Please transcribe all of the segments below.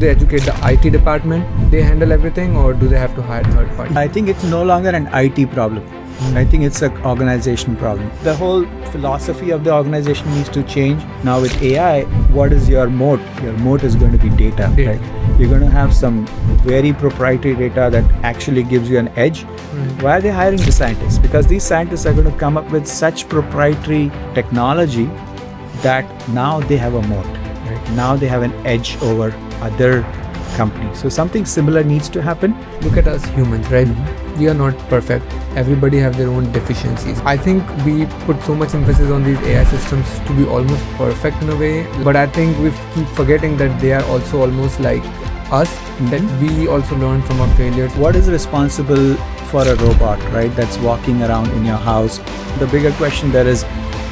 they educate the IT department? They handle everything, or do they have to hire third party? I think it's no longer an IT problem. I think it's an organization problem. The whole philosophy of the organization needs to change. Now with AI, what is your moat? Your moat is going to be data. Right? You're going to have some very proprietary data that actually gives you an edge. Why are they hiring the scientists? Because these scientists are going to come up with such proprietary technology that now they have a moat. Right? Now they have an edge over other companies. So something similar needs to happen. Look at us humans, right? We are not perfect. Everybody have their own deficiencies. I think we put so much emphasis on these AI systems to be almost perfect in a way, but I think we keep forgetting that they are also almost like us, that we also learn from our failures. What is responsible for a robot, right, that's walking around in your house? The bigger question there is,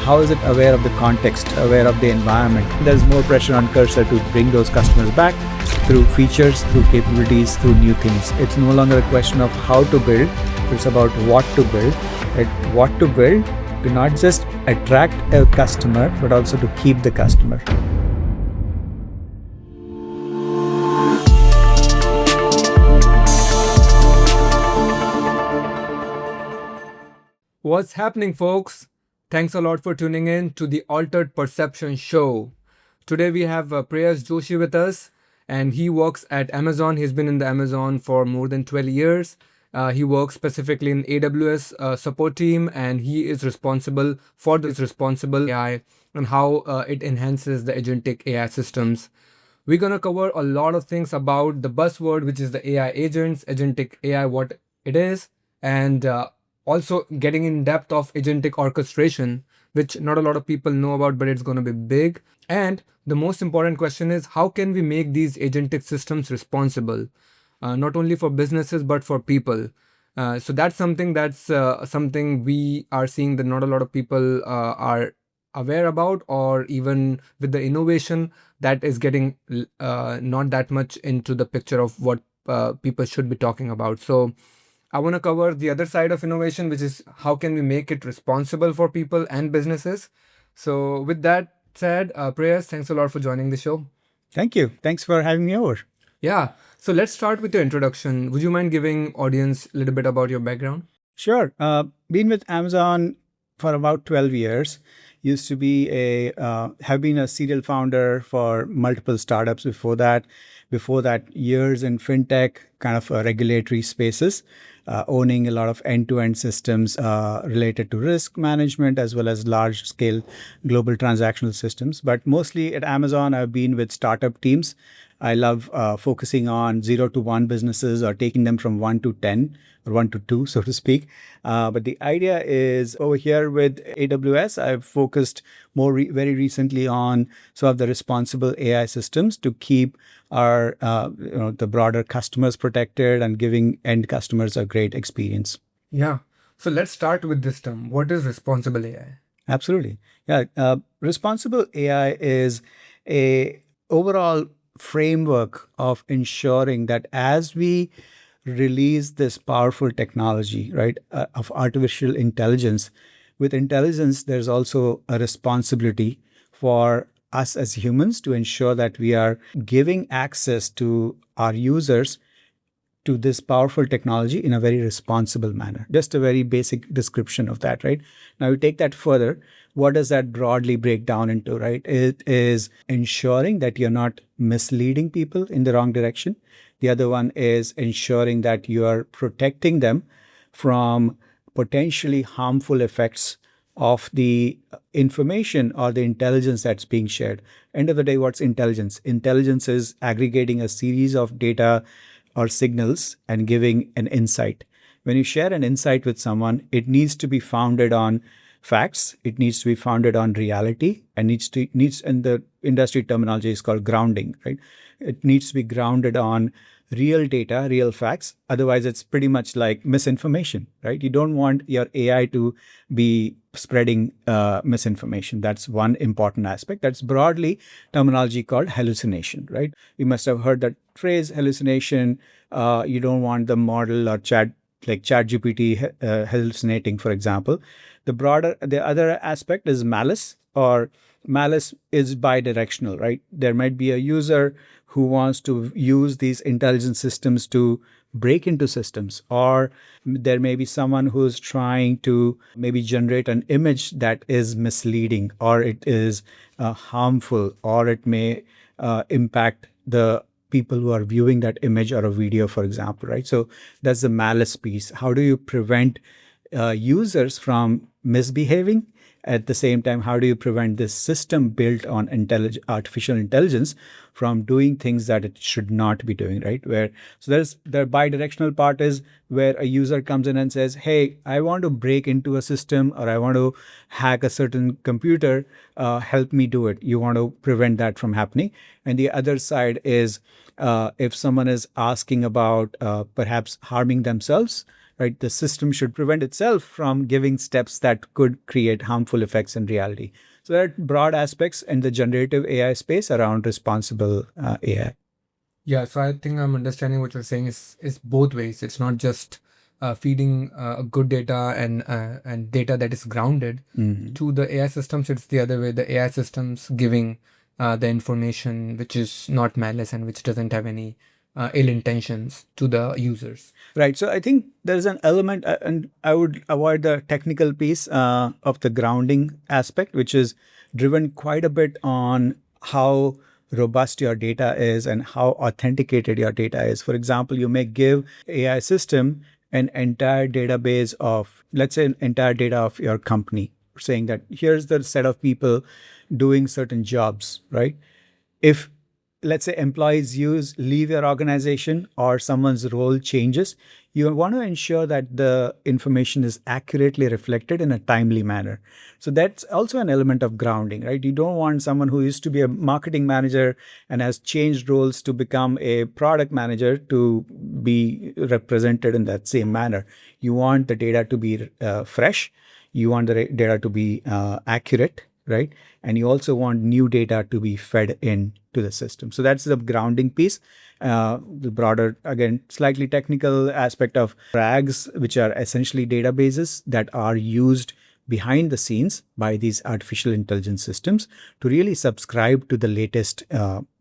how is it aware of the context, aware of the environment? There's more pressure on Cursor to bring those customers back through features, through capabilities, through new things. It's no longer a question of how to build, it's about what to build. What to build to not just attract a customer, but also to keep the customer. What's happening, folks? Thanks a lot for tuning in to the Altered Perception Show. Today we have Preyas Joshi with us, and he works at Amazon. He's been in the Amazon for more than 12 years. He works specifically in AWS support team, and he is responsible for this responsible AI and how it enhances the agentic AI systems. We're going to cover a lot of things about the buzzword, which is the AI agents, agentic AI, what it is, and also getting in depth of agentic orchestration, which not a lot of people know about, but it's going to be big. And the most important question is, how can we make these agentic systems responsible, not only for businesses, but for people? So that's something something we are seeing that not a lot of people are aware about, or even with the innovation that is getting not that much into the picture of what people should be talking about. So I want to cover the other side of innovation, which is how can we make it responsible for people and businesses. So with that said, Preyas, thanks a lot for joining the show. Thank you. Thanks for having me over. Yeah. So let's start with your introduction. Would you mind giving audience a little bit about your background? Sure. Been with Amazon for about 12 years. Used to be have been a serial founder for multiple startups before that. Before that, years in fintech, kind of regulatory spaces. Owning a lot of end-to-end systems related to risk management as well as large-scale global transactional systems. But mostly at Amazon, I've been with startup teams. I love focusing on 0 to 1 businesses, or taking them from 1 to 10 or 1 to 2, so to speak. But the idea is over here with AWS, I've focused very recently on some of the responsible AI systems to keep our the broader customers protected and giving end customers a great experience. Yeah. So let's start with this term. What is responsible AI? Absolutely. Yeah. Responsible AI is a overall framework of ensuring that as we release this powerful technology, right, of artificial intelligence, with intelligence, there's also a responsibility for us as humans to ensure that we are giving access to our users to this powerful technology in a very responsible manner. Just a very basic description of that, right? Now you take that further. What does that broadly break down into, right? It is ensuring that you're not misleading people in the wrong direction. The other one is ensuring that you are protecting them from potentially harmful effects of the information or the intelligence that's being shared. End of the day, what's intelligence? Intelligence is aggregating a series of data or signals and giving an insight. When you share an insight with someone, it needs to be founded on facts. It needs to be founded on reality, and and the industry terminology is called grounding, right? It needs to be grounded on real data, real facts. Otherwise, it's pretty much like misinformation, right? You don't want your AI to be spreading misinformation. That's one important aspect. That's broadly terminology called hallucination, right? You must have heard that phrase, hallucination. You don't want the model or ChatGPT hallucinating, for example. The other aspect is malice, or malice is bidirectional, right? There might be a user who wants to use these intelligent systems to break into systems, or there may be someone who's trying to maybe generate an image that is misleading, or it is harmful, or it may impact the people who are viewing that image or a video, for example, right? So that's the malice piece. How do you prevent users from misbehaving? At the same time, how do you prevent this system built on artificial intelligence from doing things that it should not be doing, right? So there's the bidirectional part is where a user comes in and says, hey, I want to break into a system, or I want to hack a certain computer, help me do it. You want to prevent that from happening. And the other side is if someone is asking about perhaps harming themselves, right? The system should prevent itself from giving steps that could create harmful effects in reality. So there are broad aspects in the generative AI space around responsible AI. Yeah, so I think I'm understanding what you're saying is both ways. It's not just feeding good data and data that is grounded to the AI systems. It's the other way. The AI systems giving the information which is not malice and which doesn't have any ill intentions to the users. Right. So I think there's an element, and I would avoid the technical piece of the grounding aspect, which is driven quite a bit on how robust your data is and how authenticated your data is. For example, you may give AI system an entire database of, let's say, an entire data of your company, saying that here's the set of people doing certain jobs, right? If, let's say, employees leave your organization or someone's role changes, you want to ensure that the information is accurately reflected in a timely manner. So that's also an element of grounding, right? You don't want someone who used to be a marketing manager and has changed roles to become a product manager to be represented in that same manner. You want the data to be fresh. You want the data to be accurate, right? And you also want new data to be fed in to the system. So that's the grounding piece. The broader, again, slightly technical aspect of RAGs, which are essentially databases that are used behind the scenes by these artificial intelligence systems to really subscribe to the latest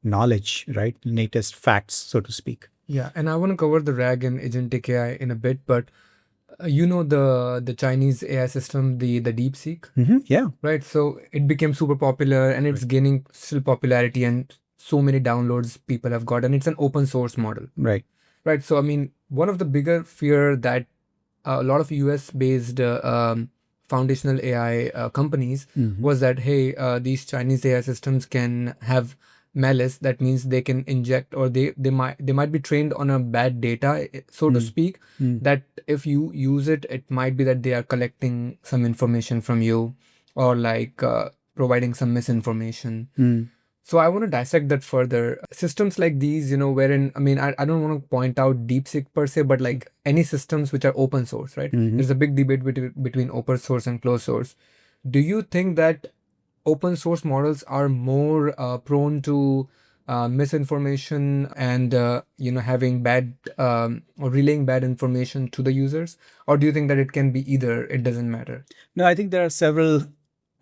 knowledge, right? Latest facts, so to speak. Yeah, and I want to cover the RAG and Agentic AI in a bit, but you know the Chinese AI system, the DeepSeek, Yeah. right? So it became super popular and it's gaining still popularity and so many downloads people have got, and it's an open source model, Right. right? So I mean, one of the bigger fear that a lot of US based foundational AI companies was that, hey, these Chinese AI systems can have malice. That means they can inject, or they might be trained on a bad data, so to speak, that if you use it, it might be that they are collecting some information from you, or like providing some misinformation. So I want to dissect that further. Systems like these, wherein, I mean, I don't want to point out DeepSeek per se, but like any systems which are open source, right? There's a big debate between open source and closed source. Do you think that open source models are more prone to misinformation and having bad or relaying bad information to the users, or do you think that it can be either? It doesn't matter. No, I think there are several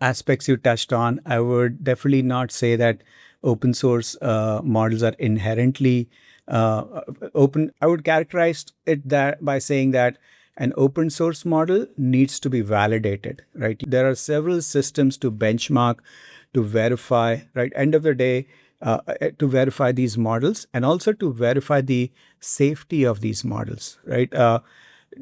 aspects you touched on. I would definitely not say that open source models are inherently open. I would characterize it that by saying that an open source model needs to be validated, right? There are several systems to benchmark, to verify, right? End of the day, to verify these models and also to verify the safety of these models, right?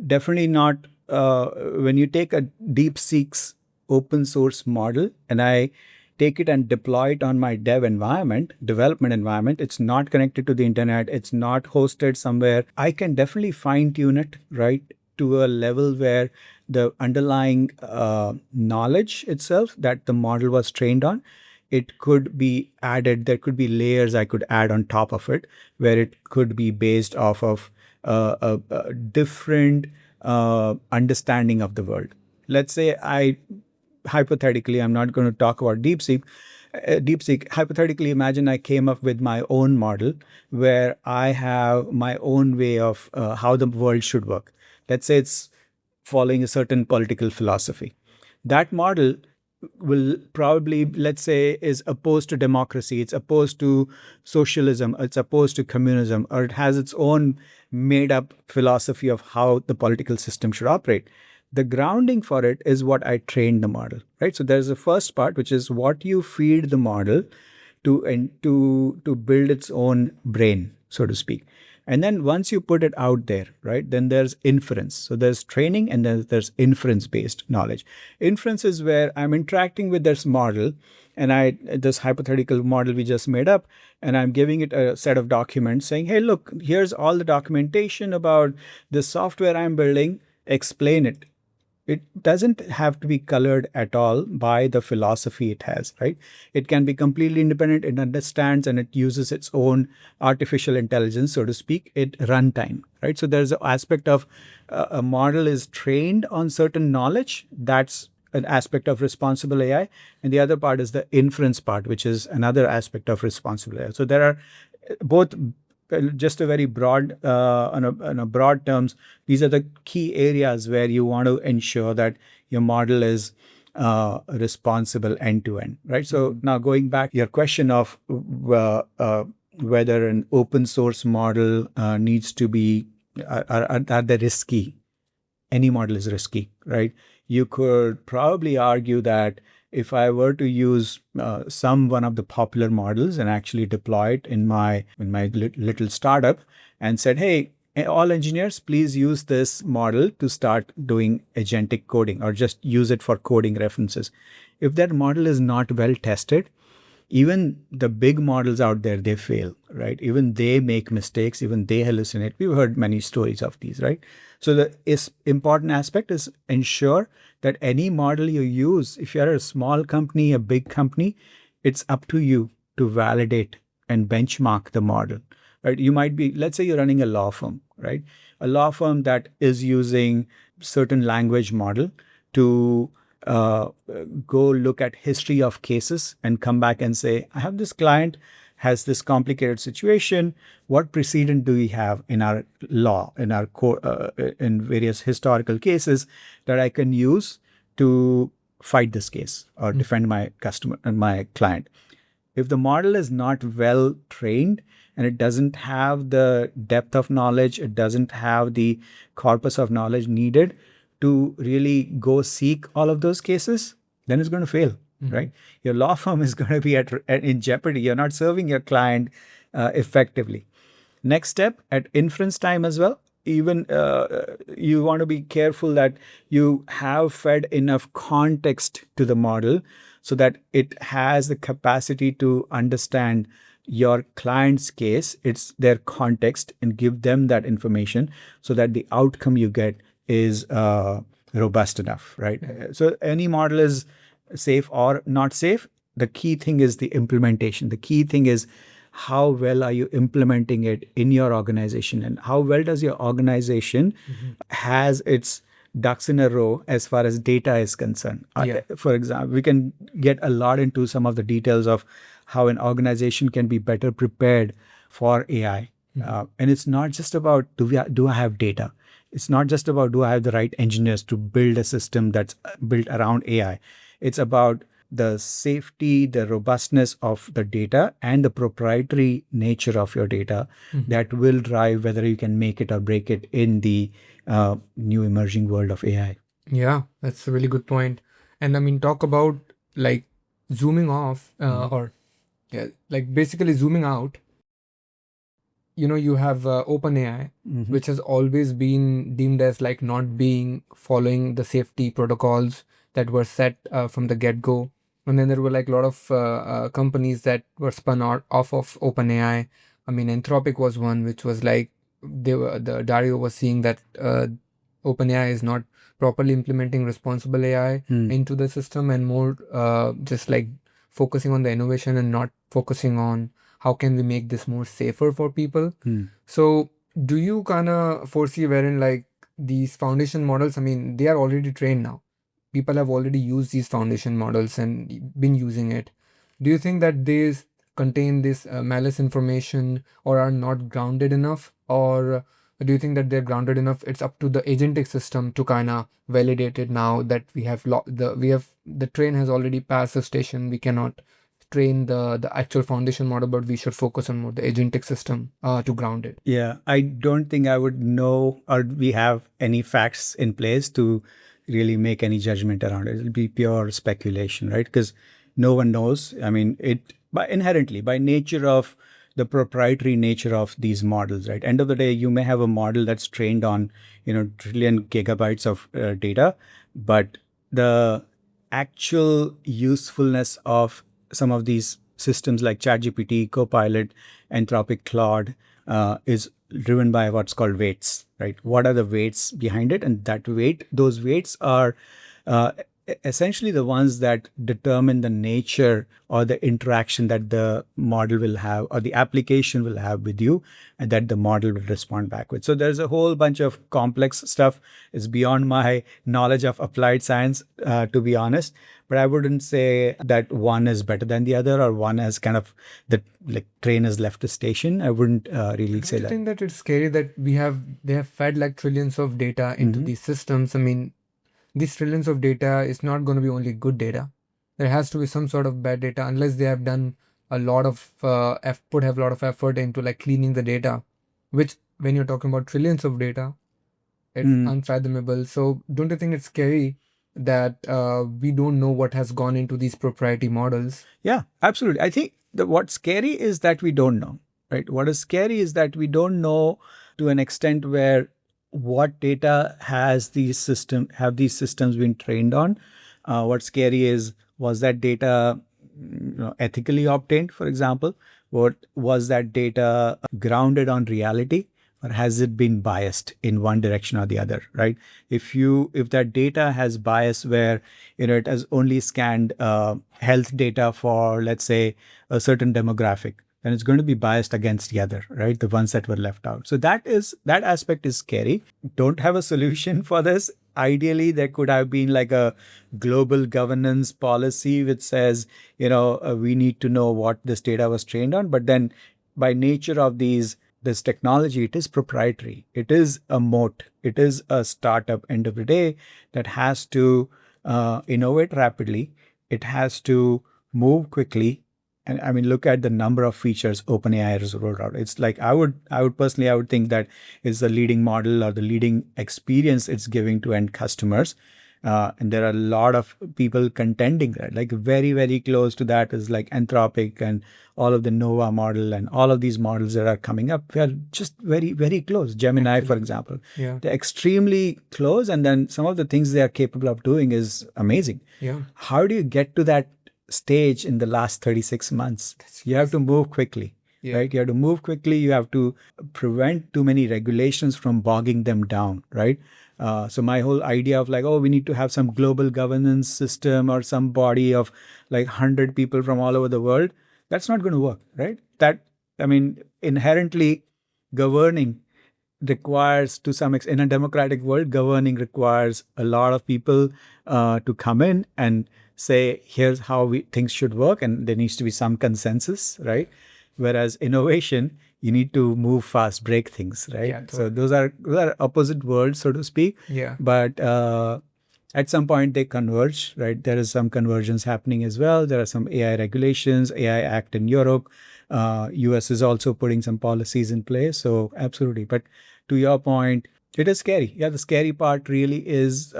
Definitely not. When you take a DeepSeek's open source model and I take it and deploy it on my development environment, it's not connected to the internet, it's not hosted somewhere. I can definitely fine tune it, right, to a level where the underlying knowledge itself that the model was trained on, it could be added. There could be layers I could add on top of it, where it could be based off of a different understanding of the world. Let's say hypothetically, I'm not going to talk about DeepSeek. Hypothetically, imagine I came up with my own model where I have my own way of how the world should work. Let's say it's following a certain political philosophy. That model will probably, let's say, is opposed to democracy, it's opposed to socialism, it's opposed to communism, or it has its own made up philosophy of how the political system should operate. The grounding for it is what I trained the model, right? So there's the first part, which is what you feed the model to build its own brain, so to speak. And then once you put it out there, right, then there's inference. So there's training and then there's inference based knowledge. Inference is where I'm interacting with this model and this hypothetical model we just made up, and I'm giving it a set of documents saying, hey, look, here's all the documentation about the software I'm building, explain it. It doesn't have to be colored at all by the philosophy it has, right? It can be completely independent. It understands and it uses its own artificial intelligence, so to speak, at runtime, right? So there's an aspect of a model is trained on certain knowledge. That's an aspect of responsible AI. And the other part is the inference part, which is another aspect of responsible AI. So there are both, just a very broad, on a broad terms, these are the key areas where you want to ensure that your model is responsible end to end, right? So now going back your question of whether an open source model needs to be, are they risky? Any model is risky, right? You could probably argue that if I were to use one of the popular models and actually deploy it in my little startup and said, hey, all engineers, please use this model to start doing agentic coding or just use it for coding references. If that model is not well tested, even the big models out there, they fail, right? Even they make mistakes, even they hallucinate. We've heard many stories of these, right? So the important aspect is ensure that any model you use, if you're a small company, a big company, it's up to you to validate and benchmark the model, right? You might be, let's say you're running a law firm, right? A law firm that is using certain language model to go look at history of cases and come back and say, I have this client has this complicated situation. What precedent do we have in our law, in our in various historical cases that I can use to fight this case or defend my customer and my client? If the model is not well trained and it doesn't have the depth of knowledge, it doesn't have the corpus of knowledge needed to really go seek all of those cases, then it's going to fail, right? Your law firm is going to be in jeopardy. You're not serving your client effectively. Next step, at inference time as well, even you want to be careful that you have fed enough context to the model so that it has the capacity to understand your client's case, it's their context, and give them that information so that the outcome you get is robust enough, right? So any model is safe or not safe. The key thing is the implementation. The key thing is how well are you implementing it in your organization, and how well does your organization has its ducks in a row as far as data is concerned. For example, we can get a lot into some of the details of how an organization can be better prepared for AI. And it's not just about do I have data? It's not just about do I have the right engineers to build a system that's built around AI. It's about the safety, the robustness of the data, and the proprietary nature of your data that will drive whether you can make it or break it in the new emerging world of AI. Yeah, that's a really good point. And I mean, talk about like zooming off or like basically zooming out. You have OpenAI, which has always been deemed as like not being following the safety protocols that were set from the get-go. And then there were like a lot of companies that were spun out off of OpenAI. I mean, Anthropic was one, which was like the Dario was seeing that OpenAI is not properly implementing responsible AI into the system, and more just like focusing on the innovation and not focusing on how can we make this more safer for people. So do you kind of foresee wherein like these foundation models, I mean, they are already trained now. People have already used these foundation models and been using it. Do you think that contain this malice information or are not grounded enough? Or do you think that they're grounded enough? It's up to the agentic system to kind of validate it now that we have the train has already passed the station. We cannot train the actual foundation model, but we should focus on more the agentic system to ground it. Yeah, I don't think I would know or we have any facts in place to really make any judgment around it. It'll be pure speculation, right? Because no one knows. I mean, it by inherently, by nature of the proprietary nature of these models, right? End of the day, you may have a model that's trained on, trillion gigabytes of data, but the actual usefulness of some of these systems like ChatGPT, Copilot, Anthropic, Claude is driven by what's called weights, right? What are the weights behind it? And those weights are uh, essentially the ones that determine the nature or the interaction that the model will have or the application will have with you and that the model will respond back with. So there's a whole bunch of complex stuff. It's beyond my knowledge of applied science, to be honest. But I wouldn't say that one is better than the other or one has kind of the like train has left the station. I wouldn't really say I that. think that it's scary that they have fed like trillions of data into these systems. I mean, these trillions of data is not going to be only good data. There has to be some sort of bad data unless they have done a lot of have a lot of effort into like cleaning the data, which when you're talking about trillions of data, it's unfathomable. So don't you think it's scary that we don't know what has gone into these proprietary models? Yeah, absolutely. I think what's scary is that we don't know, right? What is scary is that we don't know to an extent where what data have these systems been trained on. What's scary is was that data ethically obtained, for example? What was that data grounded on reality? Or has it been biased in one direction or the other, right? If that data has bias where it has only scanned health data for, let's say, a certain demographic, then it's going to be biased against the other, right? The ones that were left out. So that aspect is scary. Don't have a solution for this. Ideally, there could have been like a global governance policy which says, we need to know what this data was trained on. But then by nature of this technology, it is proprietary. It is a moat. It is a startup end of the day that has to innovate rapidly. It has to move quickly. And I mean, look at the number of features OpenAI has rolled out. It's like I would personally, I would think that it's the leading model or the leading experience it's giving to end customers. And there are a lot of people contending that. Like very, very close to that is like Anthropic and all of the Nova model and all of these models that are coming up. We are just very, very close. Gemini, for example. Yeah. They're extremely close. And then some of the things they are capable of doing is amazing. Yeah. How do you get to that stage in the last 36 months? You have to move quickly. Yeah. Right? You have to move quickly. You have to prevent too many regulations from bogging them down, right? So my whole idea of like, oh, we need to have some global governance system or some body of like 100 people from all over the world, that's not going to work, right? Inherently governing requires to some extent, in a democratic world, governing requires a lot of people to come in and say, here's how things should work. And there needs to be some consensus, right? Whereas innovation, you need to move fast, break things, right? Yeah, So those are opposite worlds, so to speak. Yeah. But at some point they converge, right? There is some convergence happening as well. There are some AI regulations, AI Act in Europe. US is also putting some policies in place. So absolutely. But to your point, it is scary. Yeah, the scary part really is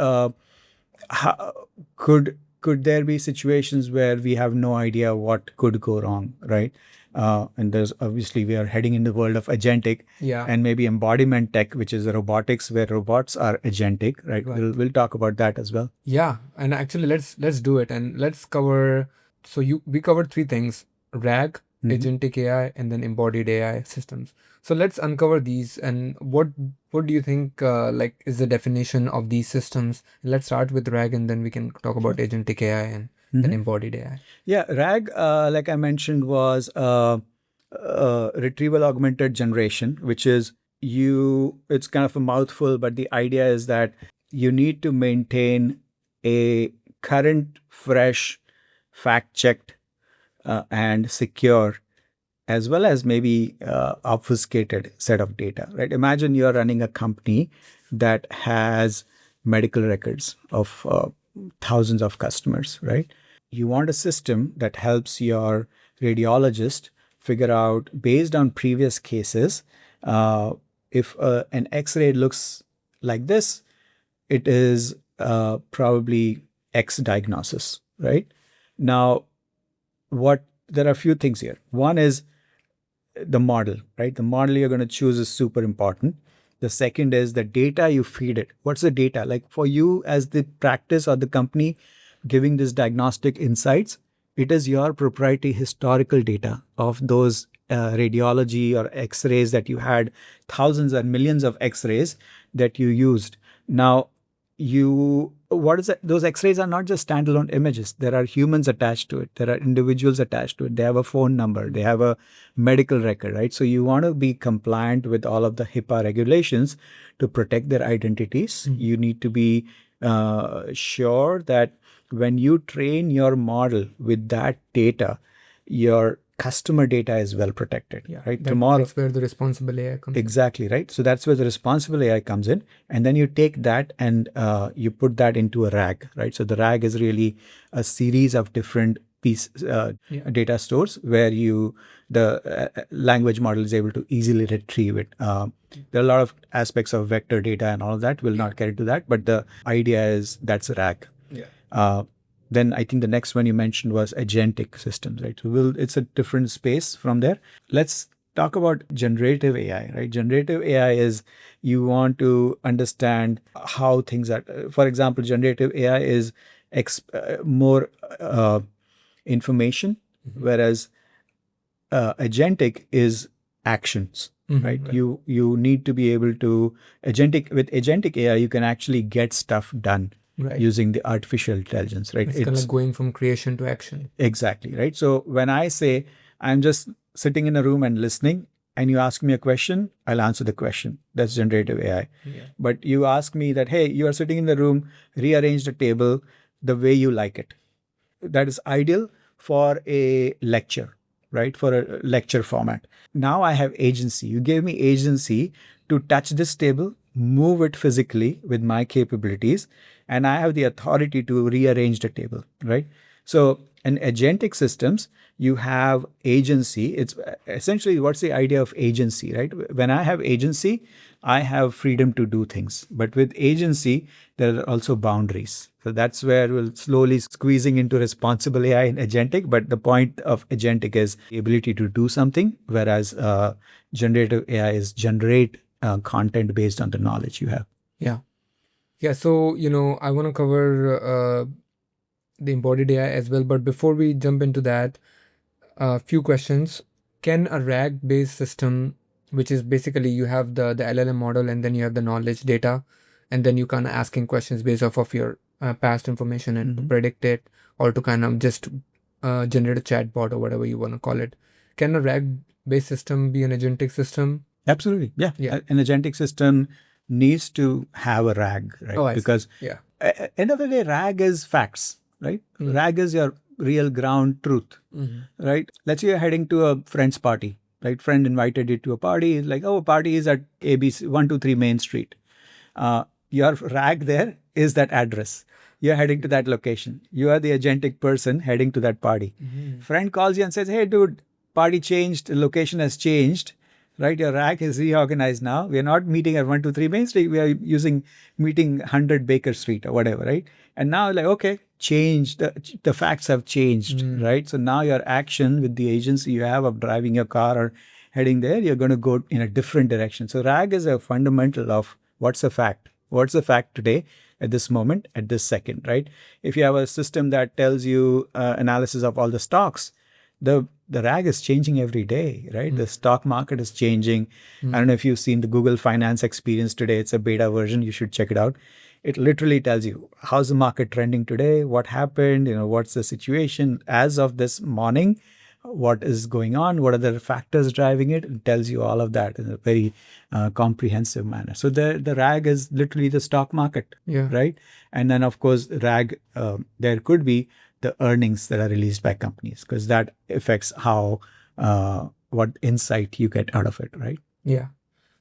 could there be situations where we have no idea what could go wrong, right? And there's obviously we are heading in the world of agentic, Yeah. and maybe embodiment tech, which is robotics, where robots are agentic, right? We'll talk about that as well. Yeah, and actually let's do it and let's cover. So we covered three things: RAG, agentic AI, and then embodied AI systems. So let's uncover these and what do you think like is the definition of these systems? Let's start with RAG and then we can talk about agentic AI and then embodied AI. Yeah, RAG, like I mentioned, was retrieval augmented generation, which is it's kind of a mouthful, but the idea is that you need to maintain a current, fresh, fact-checked, and secure as well as maybe obfuscated set of data, right? Imagine you're running a company that has medical records of thousands of customers, right? You want a system that helps your radiologist figure out, based on previous cases, if an X-ray looks like this, it is probably X diagnosis, right? Now, there are a few things here. One is the model, right? The model you're going to choose is super important. The second is the data you feed it. What's the data? Like for you as the practice or the company giving this diagnostic insights, it is your proprietary historical data of those radiology or X-rays that you had, thousands and millions of X-rays that you used. Now, what is that? Those X-rays are not just standalone images. There are humans attached to it. There are individuals attached to it. They have a phone number. They have a medical record, right? So you want to be compliant with all of the HIPAA regulations to protect their identities. You need to be sure that when you train your model with that data, your customer data is well protected, right? That's where the responsible AI comes in. Exactly, right? So that's where the responsible AI comes in. And then you take that and you put that into a RAG, right? So the RAG is really a series of different data stores where the language model is able to easily retrieve it. There are a lot of aspects of vector data and all of that. We'll not get into that, but the idea is that's a RAG. Then I think the next one you mentioned was agentic systems, right? So it's a different space from there. Let's talk about generative AI, right? Generative AI is you want to understand how things are. For example, generative AI is more information, whereas agentic is actions. Right? You need to be able to with agentic AI, you can actually get stuff done. Right. Using the artificial intelligence, right? It's kind of like going from creation to action. Exactly, right? So when I say I'm just sitting in a room and listening, and you ask me a question, I'll answer the question. That's generative AI. But you ask me that, hey, you are sitting in the room, rearrange the table the way you like it. That is ideal for a lecture, right? For a lecture format. Now I have agency. You gave me agency to touch this table, move it physically with my capabilities, and I have the authority to rearrange the table, right? So in agentic systems, you have agency. It's essentially, what's the idea of agency, right? When I have agency, I have freedom to do things. But with agency, there are also boundaries. So that's where we're slowly squeezing into responsible AI and agentic. But the point of agentic is the ability to do something, whereas generative AI is generate content based on the knowledge you have. Yeah. So, I want to cover the embodied AI as well. But before we jump into that, a few questions. Can a RAG-based system, which is basically you have the LLM model and then you have the knowledge data, and then you kind of asking questions based off of your past information and to predict it, or to kind of just generate a chatbot or whatever you want to call it. Can a RAG-based system be an agentic system? Absolutely. Yeah. An agentic system needs to have a RAG, right? Because end of the day, RAG is facts, right? RAG is your real ground truth, right? Let's say you're heading to a friend's party, right? Friend invited you to a party. It's like, oh, party is at ABC 123 Main Street. Your RAG there is that address. You're heading to that location. You are the agentic person heading to that party. Friend calls you and says, hey, dude, party changed, location has changed. Right, your RAG is reorganized now. We are not meeting at 123 Main Street. We are meeting 100 Baker Street or whatever, right? And now, like, okay, the facts have changed, right? So now your action with the agency you have of driving your car or heading there, you're going to go in a different direction. So RAG is a fundamental of what's a fact. What's the fact today, at this moment, at this second, right? If you have a system that tells you analysis of all the stocks, the RAG is changing every day, right? The stock market is changing. I don't know if you've seen the Google Finance experience today. It's a beta version. You should check it out. It literally tells you how's the market trending today, what happened, what's the situation as of this morning, what is going on, what are the factors driving it. It tells you all of that in a very comprehensive manner. So the RAG is literally the stock market, right? And then, of course, RAG, there could be the earnings that are released by companies, because that affects how what insight you get out of it, right? Yeah.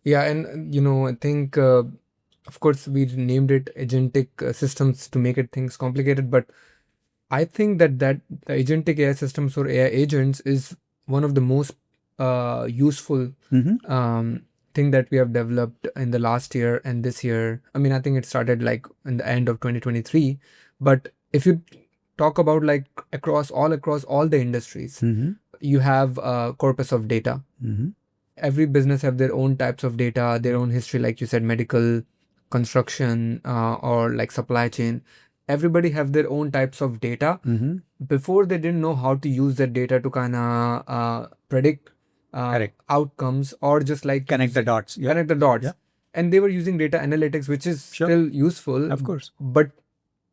Yeah. And, I think, of course, we named it agentic systems to make it things complicated, but I think that the agentic AI systems or AI agents is one of the most useful Mm-hmm. thing that we have developed in the last year and this year. I mean, I think it started like in the end of 2023, but if you talk about like across all the industries, Mm-hmm. you have a corpus of data. Mm-hmm. Every business have their own types of data, their own history, like you said, medical, construction, or like supply chain. Everybody have their own types of data. Mm-hmm. Before they didn't know how to use that data to kind of predict Correct. outcomes or just like Connect the dots. Yeah. connect the dots. Yeah. And they were using data analytics, which is Sure. still useful, Of course. but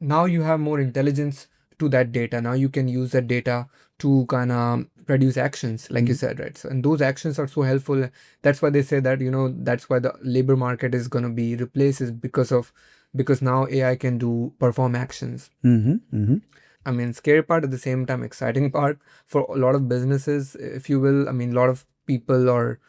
now you have more intelligence to that data. Now you can use that data to kind of produce actions, like you said, right? So, and those actions are so helpful. That's why they say that, that's why the labor market is going to be replaced, is because now AI can perform actions. Mm-hmm. Mm-hmm. I mean, scary part at the same time, exciting part for a lot of businesses, if you will. I mean, a lot of people or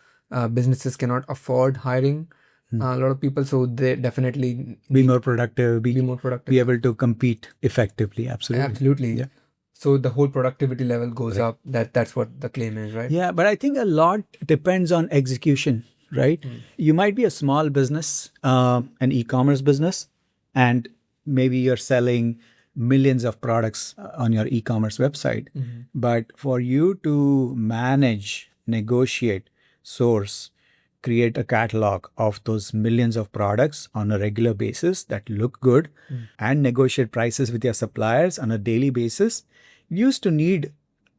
businesses cannot afford hiring a lot of people, so they definitely Be need more productive. be more productive. Be able to compete effectively. Absolutely. Absolutely. Yeah. So the whole productivity level goes up. That's what the claim is, right? Yeah, but I think a lot depends on execution, right? You might be a small business, an e-commerce business, and maybe you're selling millions of products on your e-commerce website. But for you to manage, negotiate, source, create a catalog of those millions of products on a regular basis that look good and negotiate prices with your suppliers on a daily basis, you used to need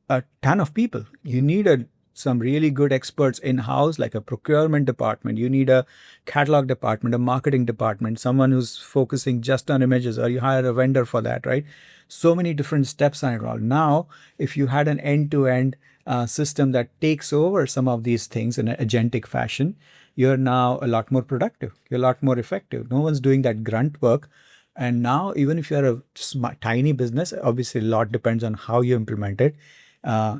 a ton of people. You need some really good experts in-house, like a procurement department. You need a catalog department, a marketing department, someone who's focusing just on images, or you hire a vendor for that, right? So many different steps are involved. Now, if you had an end-to-end system that takes over some of these things in an agentic fashion, you're now a lot more productive. You're a lot more effective. No one's doing that grunt work. And now, even if you're a tiny business, obviously a lot depends on how you implement it.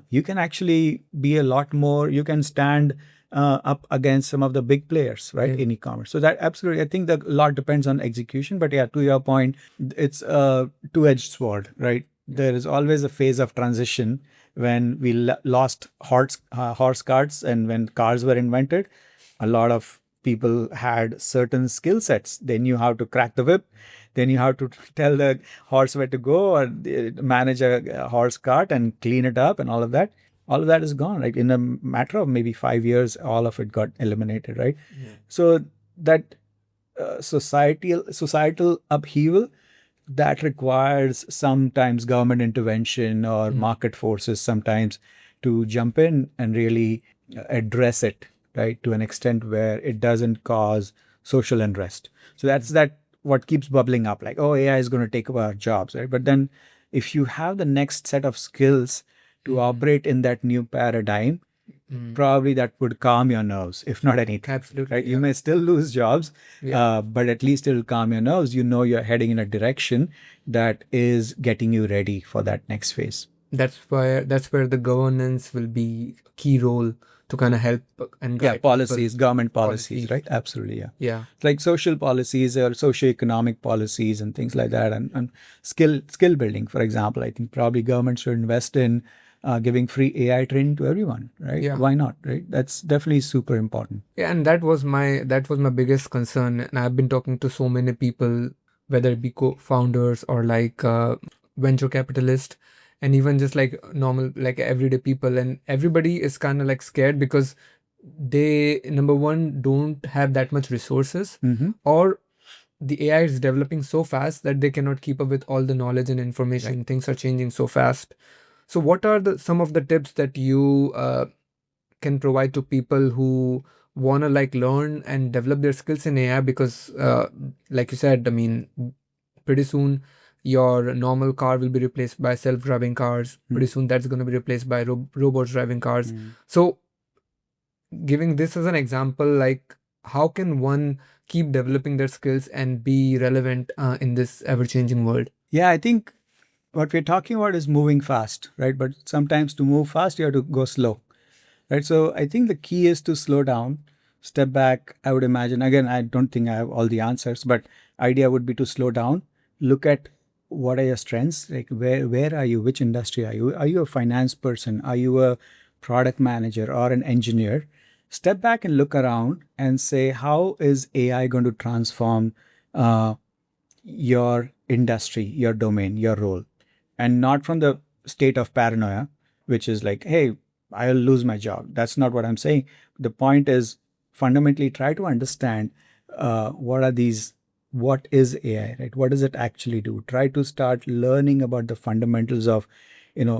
You can actually be a lot more, you can stand up against some of the big players, right, in e-commerce. So that absolutely, I think that a lot depends on execution. But yeah, to your point, it's a two-edged sword, right? There is always a phase of transition when we lost horse carts, and when cars were invented, a lot of people had certain skill sets. They knew how to crack the whip. They knew how to tell the horse where to go, or manage a horse cart and clean it up and all of that. All of that is gone, right? In a matter of maybe 5 years, all of it got eliminated, right? So that societal upheaval, that requires sometimes government intervention or market forces sometimes to jump in and really address it, right, to an extent where it doesn't cause social unrest. So that's what keeps bubbling up, like, oh, AI is going to take over our jobs, right? But then if you have the next set of skills to operate in that new paradigm, probably that would calm your nerves, if not anything. Absolutely. Right? You may still lose jobs, but at least it'll calm your nerves. You know you're heading in a direction that is getting you ready for that next phase. That's where the governance will be a key role to kind of help and guide policies, people. government policies, right? Absolutely, yeah. Yeah. Like social policies or socioeconomic policies and things like that, and skill building, for example. I think probably government should invest in giving free AI training to everyone, right? Yeah. Why not, right? That's definitely super important. Yeah, and that was my biggest concern. And I've been talking to so many people, whether it be co-founders or like venture capitalists, and even just like normal, like everyday people, and everybody is kind of like scared because they, number one, don't have that much resources, or the AI is developing so fast that they cannot keep up with all the knowledge and information. Things are changing so fast. So what are some of the tips that you can provide to people who want to like learn and develop their skills in AI? Because like you said, I mean, pretty soon your normal car will be replaced by self-driving cars. Pretty soon that's going to be replaced by robots driving cars. So giving this as an example, like how can one keep developing their skills and be relevant in this ever-changing world? Yeah, I think what we're talking about is moving fast, right? But sometimes to move fast, you have to go slow. right? So I think the key is to slow down, step back. I would imagine, again, I don't think I have all the answers, but idea would be to slow down, look at what are your strengths, like where are you, which industry are you? Are you a finance person? Are you a product manager or an engineer? Step back and look around and say, how is AI going to transform uh, your industry, your domain, your role, and not from the state of paranoia, which is like, hey, I'll lose my job. That's not what I'm saying. The point is fundamentally try to understand what is AI, right? What does it actually do? Try to start learning about the fundamentals of,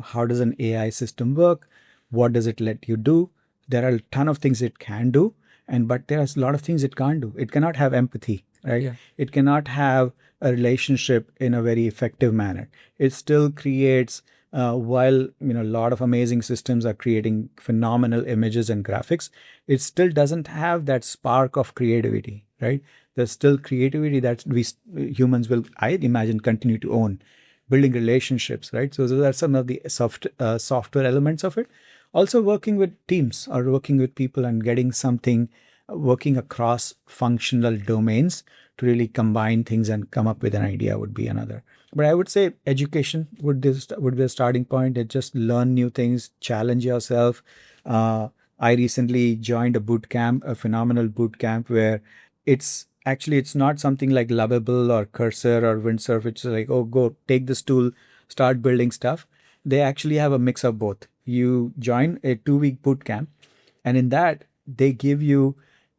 how does an AI system work? What does it let you do? There are a ton of things it can do, but there's a lot of things it can't do. It cannot have empathy, right? Yeah. It cannot have a relationship in a very effective manner. It still creates, while a lot of amazing systems are creating phenomenal images and graphics, it still doesn't have that spark of creativity, right? There's still creativity that we humans will, I imagine, continue to own, building relationships, right? So those are some of the software elements of it. Also, working with teams or working with people and getting something working across functional domains to really combine things and come up with an idea would be another. But I would say education would be a starting point. It just learn new things, challenge yourself. I recently joined a boot camp, a phenomenal boot camp where it's not something like Lovable or Cursor or Windsurf. It's like, oh, go take this tool, start building stuff. They actually have a mix of both. You join a 2-week boot camp, and in that they give you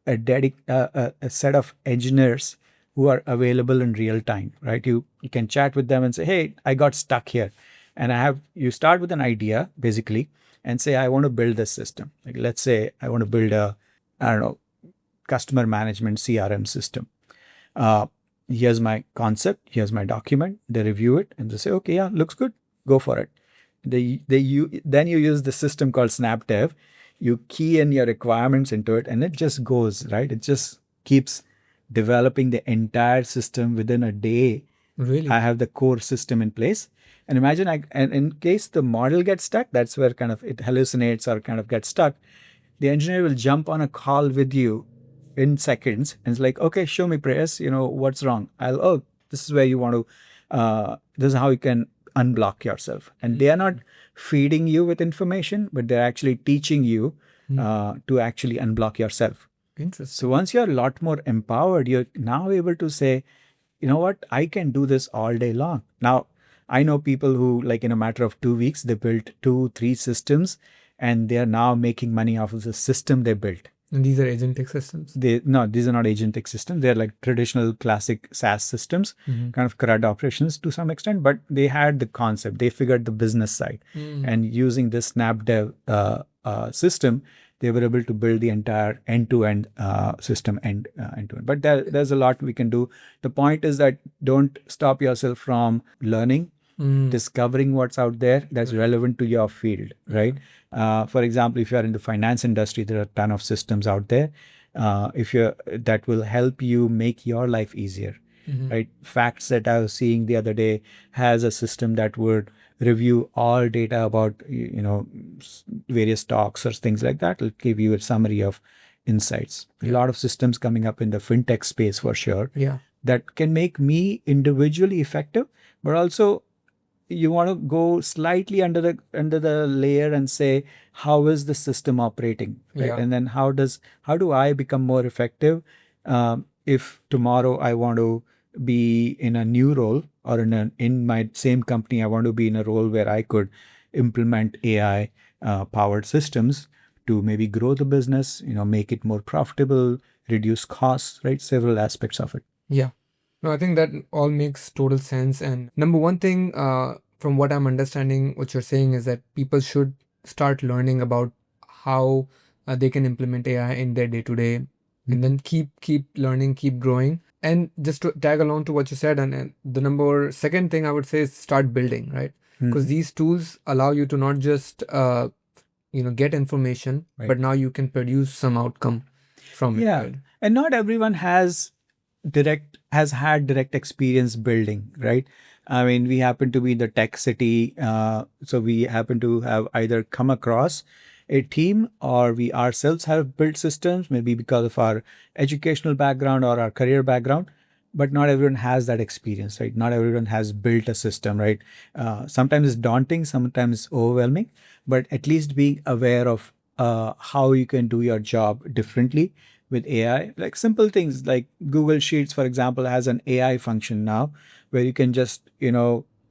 a set of engineers who are available in real time, right? You can chat with them and say, hey, I got stuck here, and you start with an idea basically and say, I want to build this system. Like, let's say I want to build I don't know, customer management CRM system. uh, Here's my concept, here's my document. They review it and they say, okay, yeah, looks good, go for it. Then you use the system called SnapDev. You key in your requirements into it, and it just goes, right. It just keeps developing the entire system within a day. Really? I have the core system in place. And imagine, and in case the model gets stuck, that's where kind of it hallucinates or kind of gets stuck. The engineer will jump on a call with you in seconds and it's like, okay, show me, Preyas, what's wrong. This is where you want to, this is how you can unblock yourself. And they are not feeding you with information, but they're actually teaching you to actually unblock yourself. Interesting. So once you're a lot more empowered, you're now able to say, you know what, I can do this all day long. Now, I know people who, like, in a matter of 2 weeks, they built 2-3 systems, and they are now making money off of the system they built. And these are agentic systems? No, these are not agentic systems. They're like traditional classic SaaS systems, kind of CRUD operations to some extent, but they had the concept. They figured the business side. And using this SnapDev system, they were able to build the entire end-to-end system end-to-end. But there's a lot we can do. The point is that don't stop yourself from learning, discovering what's out there that's relevant to your field, right? For example, if you're in the finance industry, there are a ton of systems out there. That will help you make your life easier, right? Facts that I was seeing the other day has a system that would review all data about various stocks or things like that. It'll give you a summary of insights. A lot of systems coming up in the fintech space for sure. Yeah. That can make me individually effective, but also you want to go slightly under the layer and say, how is the system operating, right? Yeah. And then how do I become more effective if tomorrow I want to be in a new role, or in my same company I want to be in a role where I could implement AI powered systems to maybe grow the business, make it more profitable, reduce costs, right? Several aspects of it. Yeah. No, I think that all makes total sense. And number one thing, from what I'm understanding, what you're saying is that people should start learning about how they can implement AI in their day-to-day, and then keep learning, keep growing. And just to tag along to what you said, and the number second thing I would say is start building, right? Because these tools allow you to not just get information, Right. but now you can produce some outcome from it. Yeah. Right? And not everyone has had direct experience building, right? I mean, we happen to be in the tech city, so we happen to have either come across a team or we ourselves have built systems, maybe because of our educational background or our career background, but not everyone has that experience, right? Not everyone has built a system, right? Sometimes it's daunting, sometimes overwhelming, but at least being aware of how you can do your job differently with AI. Like simple things like Google Sheets, for example, has an AI function now where you can just,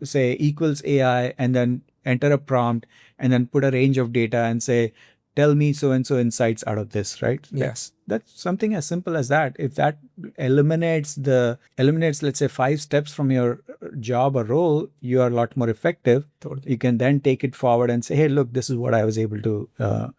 say equals AI and then enter a prompt and then put a range of data and say, tell me so and so insights out of this, right? Yeah. That's something as simple as that. If that eliminates, let's say, 5 steps from your job or role, you are a lot more effective. Totally. You can then take it forward and say, hey, look, this is what I was able to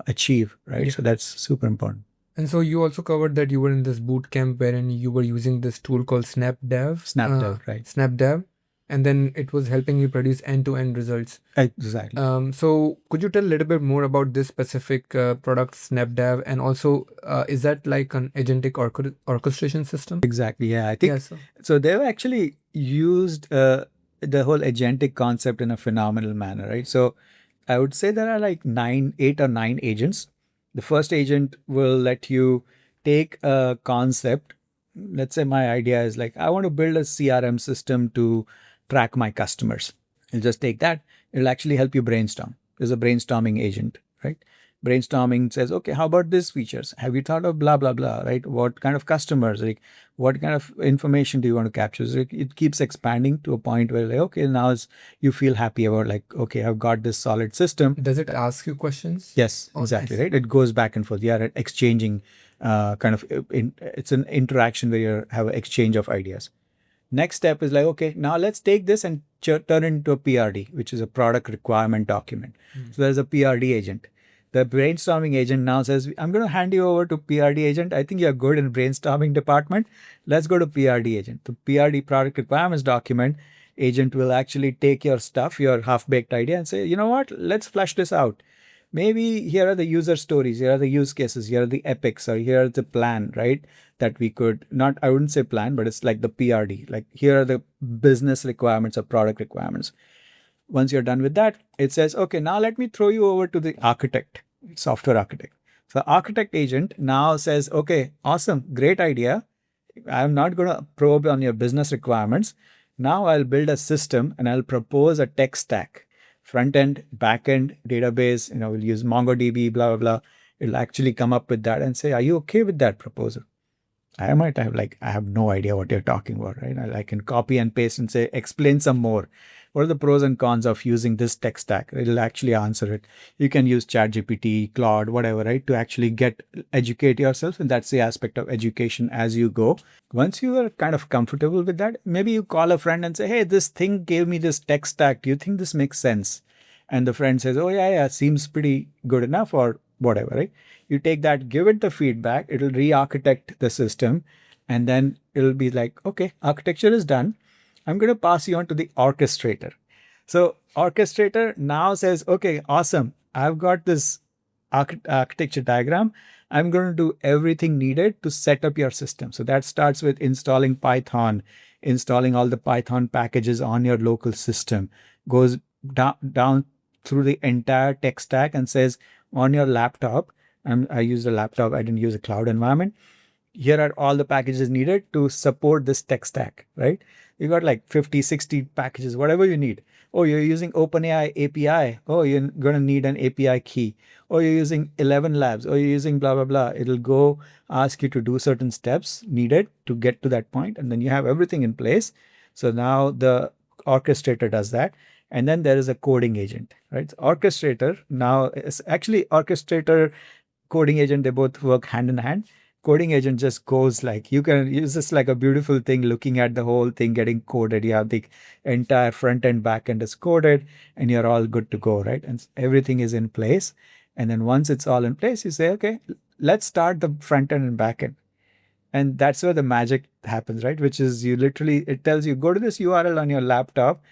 achieve, right? Yeah. So that's super important. And so you also covered that you were in this boot camp wherein you were using this tool called SnapDev, right? SnapDev, and then it was helping you produce end-to-end results. Exactly. So could you tell a little bit more about this specific product, SnapDev, and also is that like an agentic orchestration system? Exactly. Yeah, I think so. They've actually used the whole agentic concept in a phenomenal manner, right? So I would say there are like 8 or 9 agents. The first agent will let you take a concept. Let's say my idea is like, I want to build a CRM system to track my customers. You'll just take that. It'll actually help you brainstorm. There's a brainstorming agent, right? Brainstorming says, okay, how about this features? Have you thought of blah, blah, blah, right? What kind of customers, like what kind of information do you want to capture? So it keeps expanding to a point where like, okay, now you feel happy about like, okay, I've got this solid system. Does it ask you questions? Yes, exactly, right? It goes back and forth. You are exchanging it's an interaction where you have an exchange of ideas. Next step is like, okay, now let's take this and turn it into a PRD, which is a product requirement document. So there's a PRD agent. The brainstorming agent now says, I'm going to hand you over to PRD agent. I think you're good in brainstorming department. Let's go to PRD agent. The PRD product requirements document agent will actually take your stuff, your half-baked idea and say, you know what, let's flesh this out. Maybe here are the user stories, here are the use cases, here are the epics, or here is the plan, right? That we could not, I wouldn't say plan, but it's like the PRD, like here are the business requirements or product requirements. Once you're done with that, it says, okay, now let me throw you over to the architect, software architect. So the architect agent now says, okay, awesome, great idea. I'm not going to probe on your business requirements. Now I'll build a system and I'll propose a tech stack, front end, back end, database, we'll use MongoDB, blah, blah, blah. It'll actually come up with that and say, are you okay with that proposal? I might have I have no idea what you're talking about, right? I can copy and paste and say, explain some more. What are the pros and cons of using this tech stack? It'll actually answer it. You can use ChatGPT, Claude, whatever, right? To actually educate yourself. And that's the aspect of education as you go. Once you are kind of comfortable with that, maybe you call a friend and say, hey, this thing gave me this tech stack. Do you think this makes sense? And the friend says, oh, yeah, seems pretty good enough or whatever, right? You take that, give it the feedback, it'll re-architect the system, and then it'll be like, okay, architecture is done. I'm going to pass you on to the orchestrator. So orchestrator now says, okay, awesome. I've got this architecture diagram. I'm going to do everything needed to set up your system. So that starts with installing Python, installing all the Python packages on your local system, goes down through the entire tech stack and says, on your laptop, I used a laptop, I didn't use a cloud environment. Here are all the packages needed to support this tech stack, right? You got like 50, 60 packages, whatever you need. Oh, you're using OpenAI API. Oh, you're going to need an API key. Oh, you're using 11 labs. Oh, you're using blah, blah, blah. It'll go ask you to do certain steps needed to get to that point, and then you have everything in place. So now the orchestrator does that. And then there is a coding agent, right? So orchestrator now is actually orchestrator, coding agent, they both work hand in hand. Coding agent just goes like, you can use this like a beautiful thing, looking at the whole thing getting coded. You have the entire front end, back end is coded, and you're all good to go, right? And everything is in place. And then once it's all in place, you say, okay, let's start the front end and back end. And that's where the magic happens, right? Which is it tells you, go to this URL on your laptop,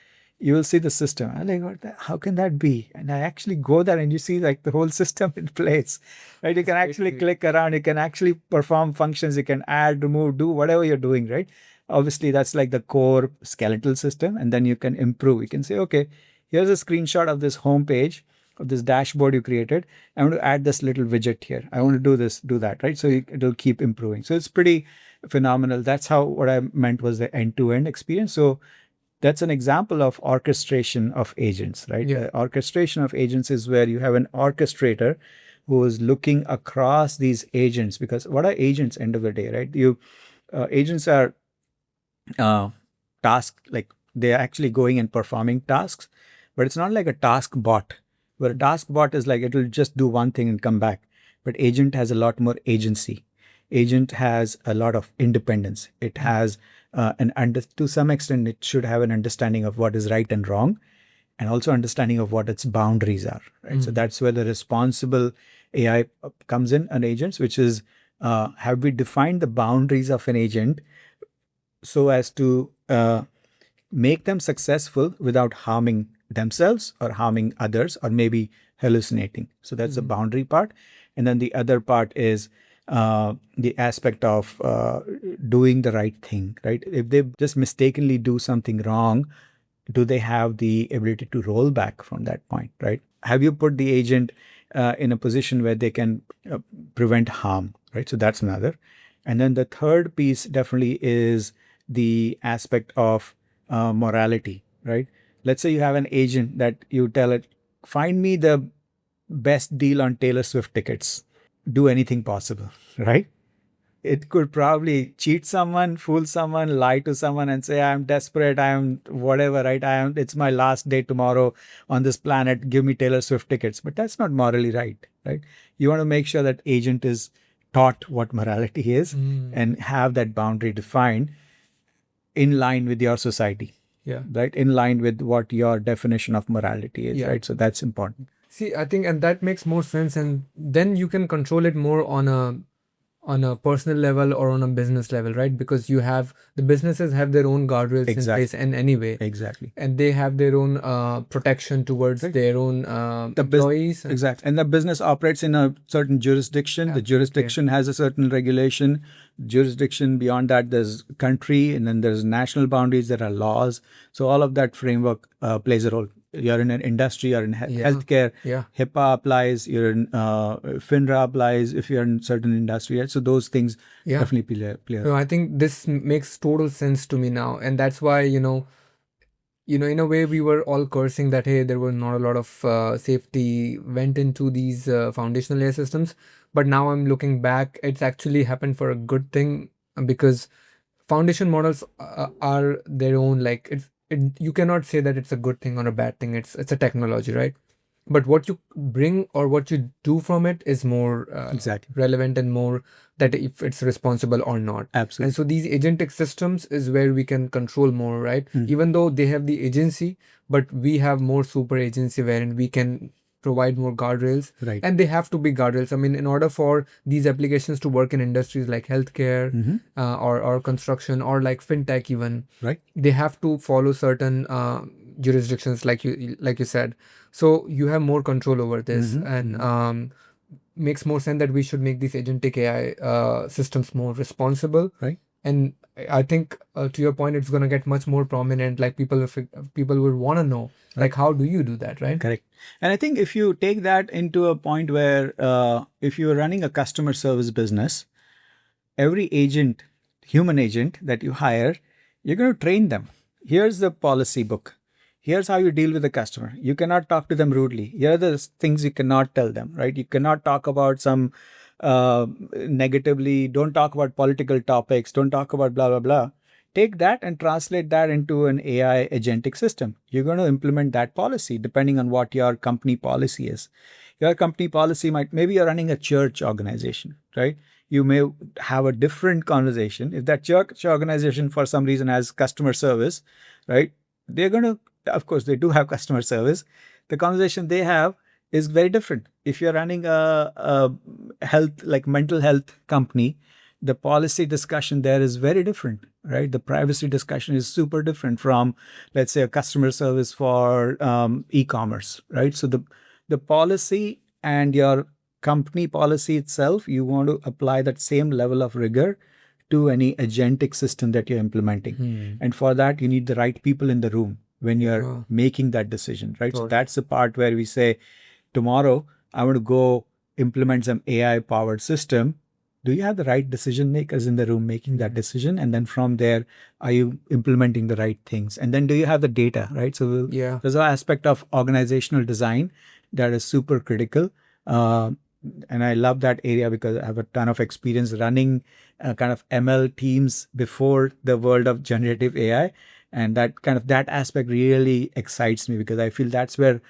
you will see the system. I'm like, how can that be? And I actually go there and you see like the whole system in place, right? You can actually click around, you can actually perform functions, you can add, remove, do whatever you're doing, right? Obviously, that's like the core skeletal system. And then you can improve. You can say, okay, here's a screenshot of this home page. of this dashboard you created. I want to add this little widget here. I want to do this, do that, right? So it'll keep improving. So it's pretty phenomenal. That's how what I meant was the end-to-end experience. So that's an example of orchestration of agents, right? Yeah. Orchestration of agents is where you have an orchestrator who is looking across these agents, because what are agents end of the day, right? Agents are task, like they're actually going and performing tasks, but it's not like a task bot, where a task bot is like it'll just do one thing and come back. But agent has a lot more agency. Agent has a lot of independence. It has to some extent, it should have an understanding of what is right and wrong, and also understanding of what its boundaries are, right? So that's where the responsible AI comes in on agents, which is have we defined the boundaries of an agent so as to make them successful without harming themselves or harming others or maybe hallucinating. So that's the boundary part. And then the other part is the aspect of doing the right thing, right? If they just mistakenly do something wrong, do they have the ability to roll back from that point, right? Have you put the agent in a position where they can prevent harm, right? So that's another. And then the third piece definitely is the aspect of morality, right? Let's say you have an agent that you tell it, find me the best deal on Taylor Swift tickets. Do anything possible, right? It could probably cheat someone, fool someone, lie to someone and say, I'm desperate, I'm whatever, right? It's my last day tomorrow on this planet, give me Taylor Swift tickets. But that's not morally right, right? You want to make sure that agent is taught what morality is and have that boundary defined in line with your society. Yeah. Right? In line with what your definition of morality is, right? So that's important. See, I think, and that makes more sense, and then you can control it more on a personal level or on a business level, right? Because you have the businesses have their own guardrails in place, and anyway, Exactly. and they have their own protection towards their own employees. Exactly. And the business operates in a certain jurisdiction. The jurisdiction has a certain regulation. Jurisdiction beyond that, there's country, and then there's national boundaries. There are laws. So all of that framework plays a role. You're in an industry, you're in healthcare, HIPAA applies, you're in FINRA applies if you're in certain industry. Right? So those things definitely play a role. No, I think this makes total sense to me now. And that's why, in a way we were all cursing that, hey, there was not a lot of safety went into these foundational AI systems. But now I'm looking back, it's actually happened for a good thing, because foundation models are their own, like you cannot say that it's a good thing or a bad thing. It's a technology, right? But what you bring or what you do from it is more relevant and more that if it's responsible or not. Absolutely. And so these agentic systems is where we can control more, right? Even though they have the agency, but we have more super agency wherein we can provide more guardrails. Right. And they have to be guardrails. I mean, in order for these applications to work in industries like healthcare or construction or like fintech even, right, they have to follow certain jurisdictions like you said. So you have more control over this, and makes more sense that we should make these agentic AI systems more responsible. Right. And I think to your point, it's going to get much more prominent. Like people would want to know, like, how do you do that, right? Correct. And I think if you take that into a point where if you're running a customer service business, every agent, human agent that you hire, you're going to train them. Here's the policy book. Here's how you deal with the customer. You cannot talk to them rudely. Here are the things you cannot tell them, right? You cannot talk about some negatively. Don't talk about political topics. Don't talk about blah, blah, blah. Take that and translate that into an AI agentic system. You're going to implement that policy depending on what your company policy is. Your company policy maybe you're running a church organization, right? You may have a different conversation. If that church organization for some reason has customer service, right? They're going to, of course, they do have customer service. The conversation they have is very different. If you're running a health, like mental health company, the policy discussion there is very different, right? The privacy discussion is super different from, let's say, a customer service for e-commerce, right? So the policy and your company policy itself, you want to apply that same level of rigor to any agentic system that you're implementing. And for that, you need the right people in the room when you're making that decision, right? So that's the part where we say, tomorrow I want to go implement some AI powered system. Do you have the right decision makers in the room making that decision? And then from there, are you implementing the right things? And then do you have the data, right? So Yeah. there's an aspect of organizational design that is super critical. And I love that area because I have a ton of experience running kind of ML teams before the world of generative AI. And that aspect really excites me because I feel that's where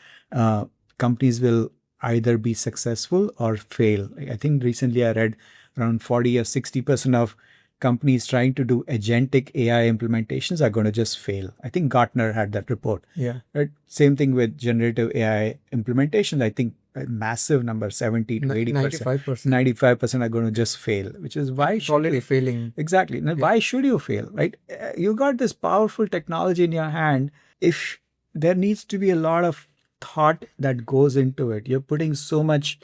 companies will either be successful or fail. I think recently I read around 40 or 60% of companies trying to do agentic AI implementations are going to just fail. I think Gartner had that report. Yeah. Right? Same thing with generative AI implementation. I think a massive number, 70 to 80%, 95%. 95% are going to just fail, which is why It's should already you? failing. Exactly. Now, why should you fail, right? You got this powerful technology in your hand. If there needs to be a lot of thought that goes into it, you're putting so much,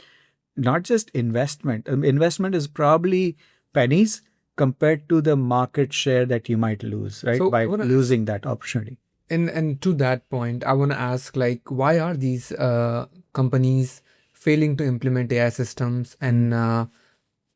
not just investment. Investment is probably pennies compared to the market share that you might lose, right? So By losing that opportunity. And to that point, I want to ask, like, why are these companies failing to implement AI systems and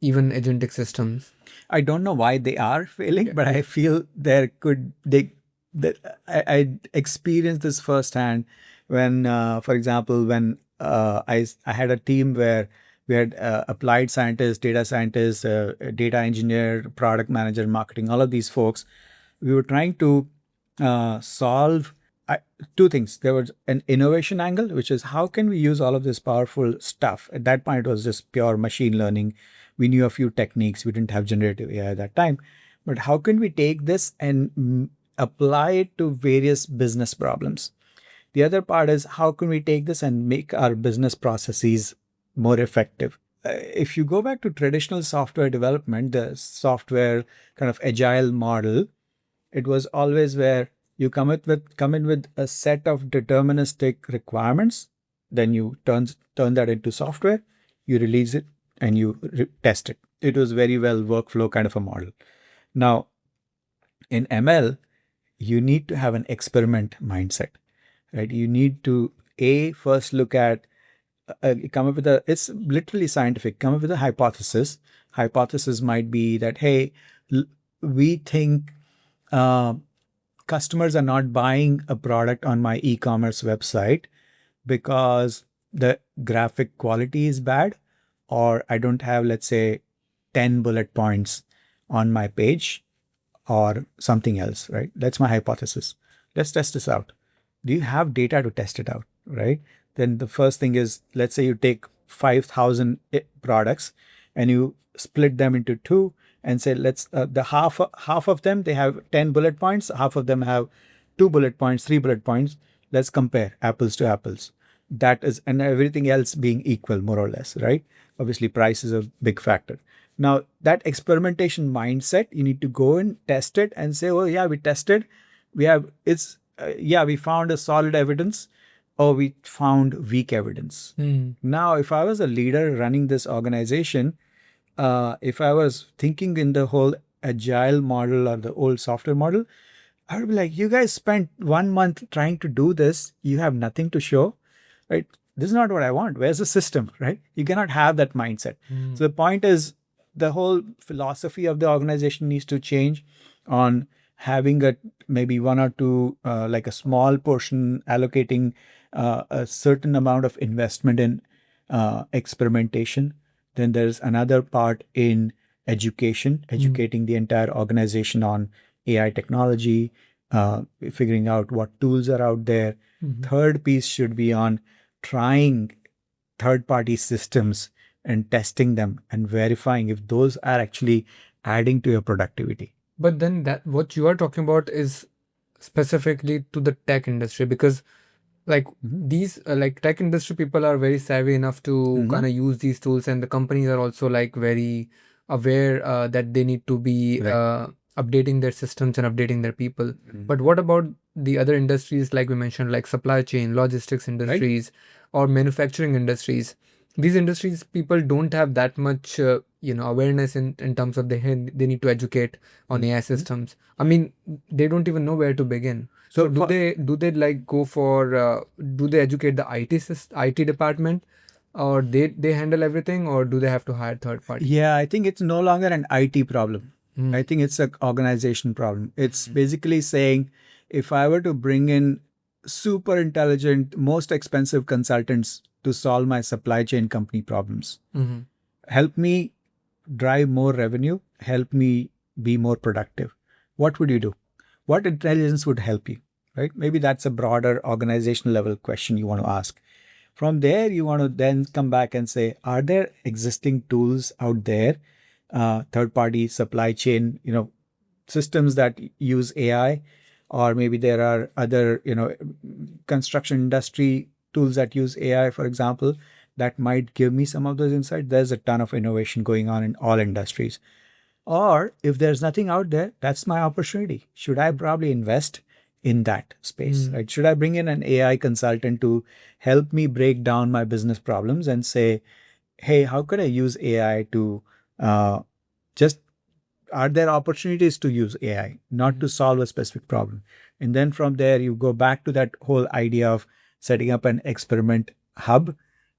even agentic systems? I don't know why they are failing, but I feel there could they that I experienced this firsthand when, for example, when I had a team where we had applied scientists, data scientists, data engineer, product manager, marketing, all of these folks. We were trying to solve two things. There was an innovation angle, which is how can we use all of this powerful stuff? At that point, it was just pure machine learning. We knew a few techniques. We didn't have generative AI at that time. But how can we take this and apply it to various business problems? The other part is how can we take this and make our business processes more effective? If you go back to traditional software development, the software kind of agile model, it was always where you come in with a set of deterministic requirements, then you turn that into software, you release it, and you test it. It was very well workflow kind of a model. Now, in ML, you need to have an experiment mindset, right? You need to first look at come up with it's literally scientific. Come up with a hypothesis. Hypothesis might be that hey, we think customers are not buying a product on my e-commerce website because the graphic quality is bad, or I don't have, let's say, 10 bullet points on my page or something else, right? That's my hypothesis. Let's test this out. Do you have data to test it out, right? Then the first thing is, let's say you take 5,000 products and you split them into two and say, let's the half of them, they have 10 bullet points, half of them have 2 bullet points, 3 bullet points. Let's compare apples to apples. That is, and everything else being equal, more or less, right? Obviously, price is a big factor. Now, that experimentation mindset, you need to go and test it and say, oh yeah, we tested. We have, we found a solid evidence, or we found weak evidence. Now, if I was a leader running this organization, if I was thinking in the whole agile model or the old software model, I would be like, you guys spent 1 month trying to do this. You have nothing to show, right? This is not what I want. Where's the system, right? You cannot have that mindset. So the point is, the whole philosophy of the organization needs to change on having maybe one or two, like a small portion, allocating a certain amount of investment in experimentation. Then there's another part in education, educating the entire organization on AI technology, figuring out what tools are out there. Third piece should be on trying third-party systems and testing them and verifying if those are actually adding to your productivity. But then that what you are talking about is specifically to the tech industry, because like these like tech industry people are very savvy enough to kind of use these tools, and the companies are also like very aware that they need to be updating their systems and updating their people. But what about the other industries, like we mentioned, like supply chain, logistics industries, or manufacturing industries? These industries people don't have that much awareness in terms of they need to educate on AI systems. I mean, they don't even know where to begin. So do they like go for do they educate the IT department, or they handle everything, or do they have to hire third party? Yeah, I think it's no longer an IT problem. I think it's an organization problem. It's basically saying, if I were to bring in super intelligent, most expensive consultants to solve my supply chain company problems, help me drive more revenue, help me be more productive, what would you do? What intelligence would help you? Right? Maybe that's a broader organizational level question you want to ask. From there, you want to then come back and say, are there existing tools out there, third-party supply chain, systems that use AI, or maybe there are other, construction industry tools that use AI, for example, that might give me some of those insights. There's a ton of innovation going on in all industries. Or if there's nothing out there, that's my opportunity. Should I probably invest in that space, right? Should I bring in an AI consultant to help me break down my business problems and say, hey, how could I use AI to just, are there opportunities to use AI, not to solve a specific problem? And then from there, you go back to that whole idea of setting up an experiment hub,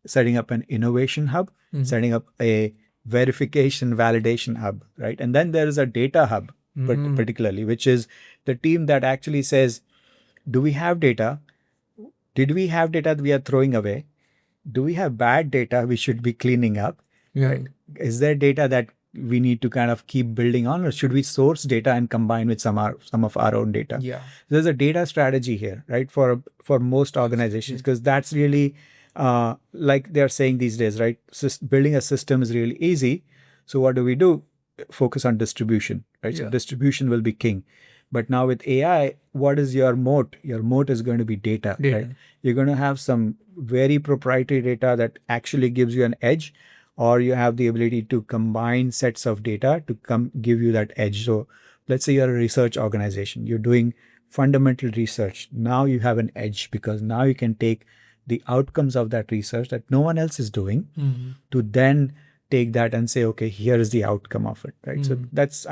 setting up an innovation hub, setting up a verification validation hub, right? And then there is a data hub, particularly, which is the team that actually says, do we have data? Did we have data that we are throwing away? Do we have bad data we should be cleaning up? Right? Is there data that we need to kind of keep building on, or should we source data and combine with some of our own data? Yeah. There's a data strategy here, right? For most organizations, because that's really like they're saying these days, right? Building a system is really easy. So what do? Focus on distribution, right? So distribution will be king. But now with AI, what is your moat? Your moat is going to be data, right? You're going to have some very proprietary data that actually gives you an edge, or you have the ability to combine sets of data to give you that edge. So let's say you're a research organization, you're doing fundamental research. Now you have an edge because now you can take the outcomes of that research that no one else is doing to then take that and say, okay, here is the outcome of it, right? So that's,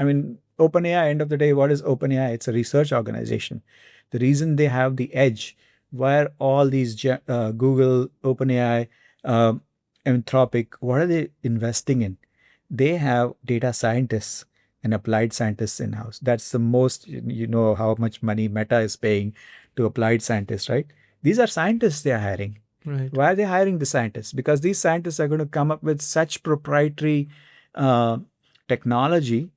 OpenAI, end of the day, what is OpenAI? It's a research organization. The reason they have the edge, where all these Google, OpenAI, Anthropic, what are they investing in? They have data scientists and applied scientists in-house. That's the most, how much money Meta is paying to applied scientists, right? These are scientists they are hiring. Right. Why are they hiring the scientists? Because these scientists are going to come up with such proprietary technology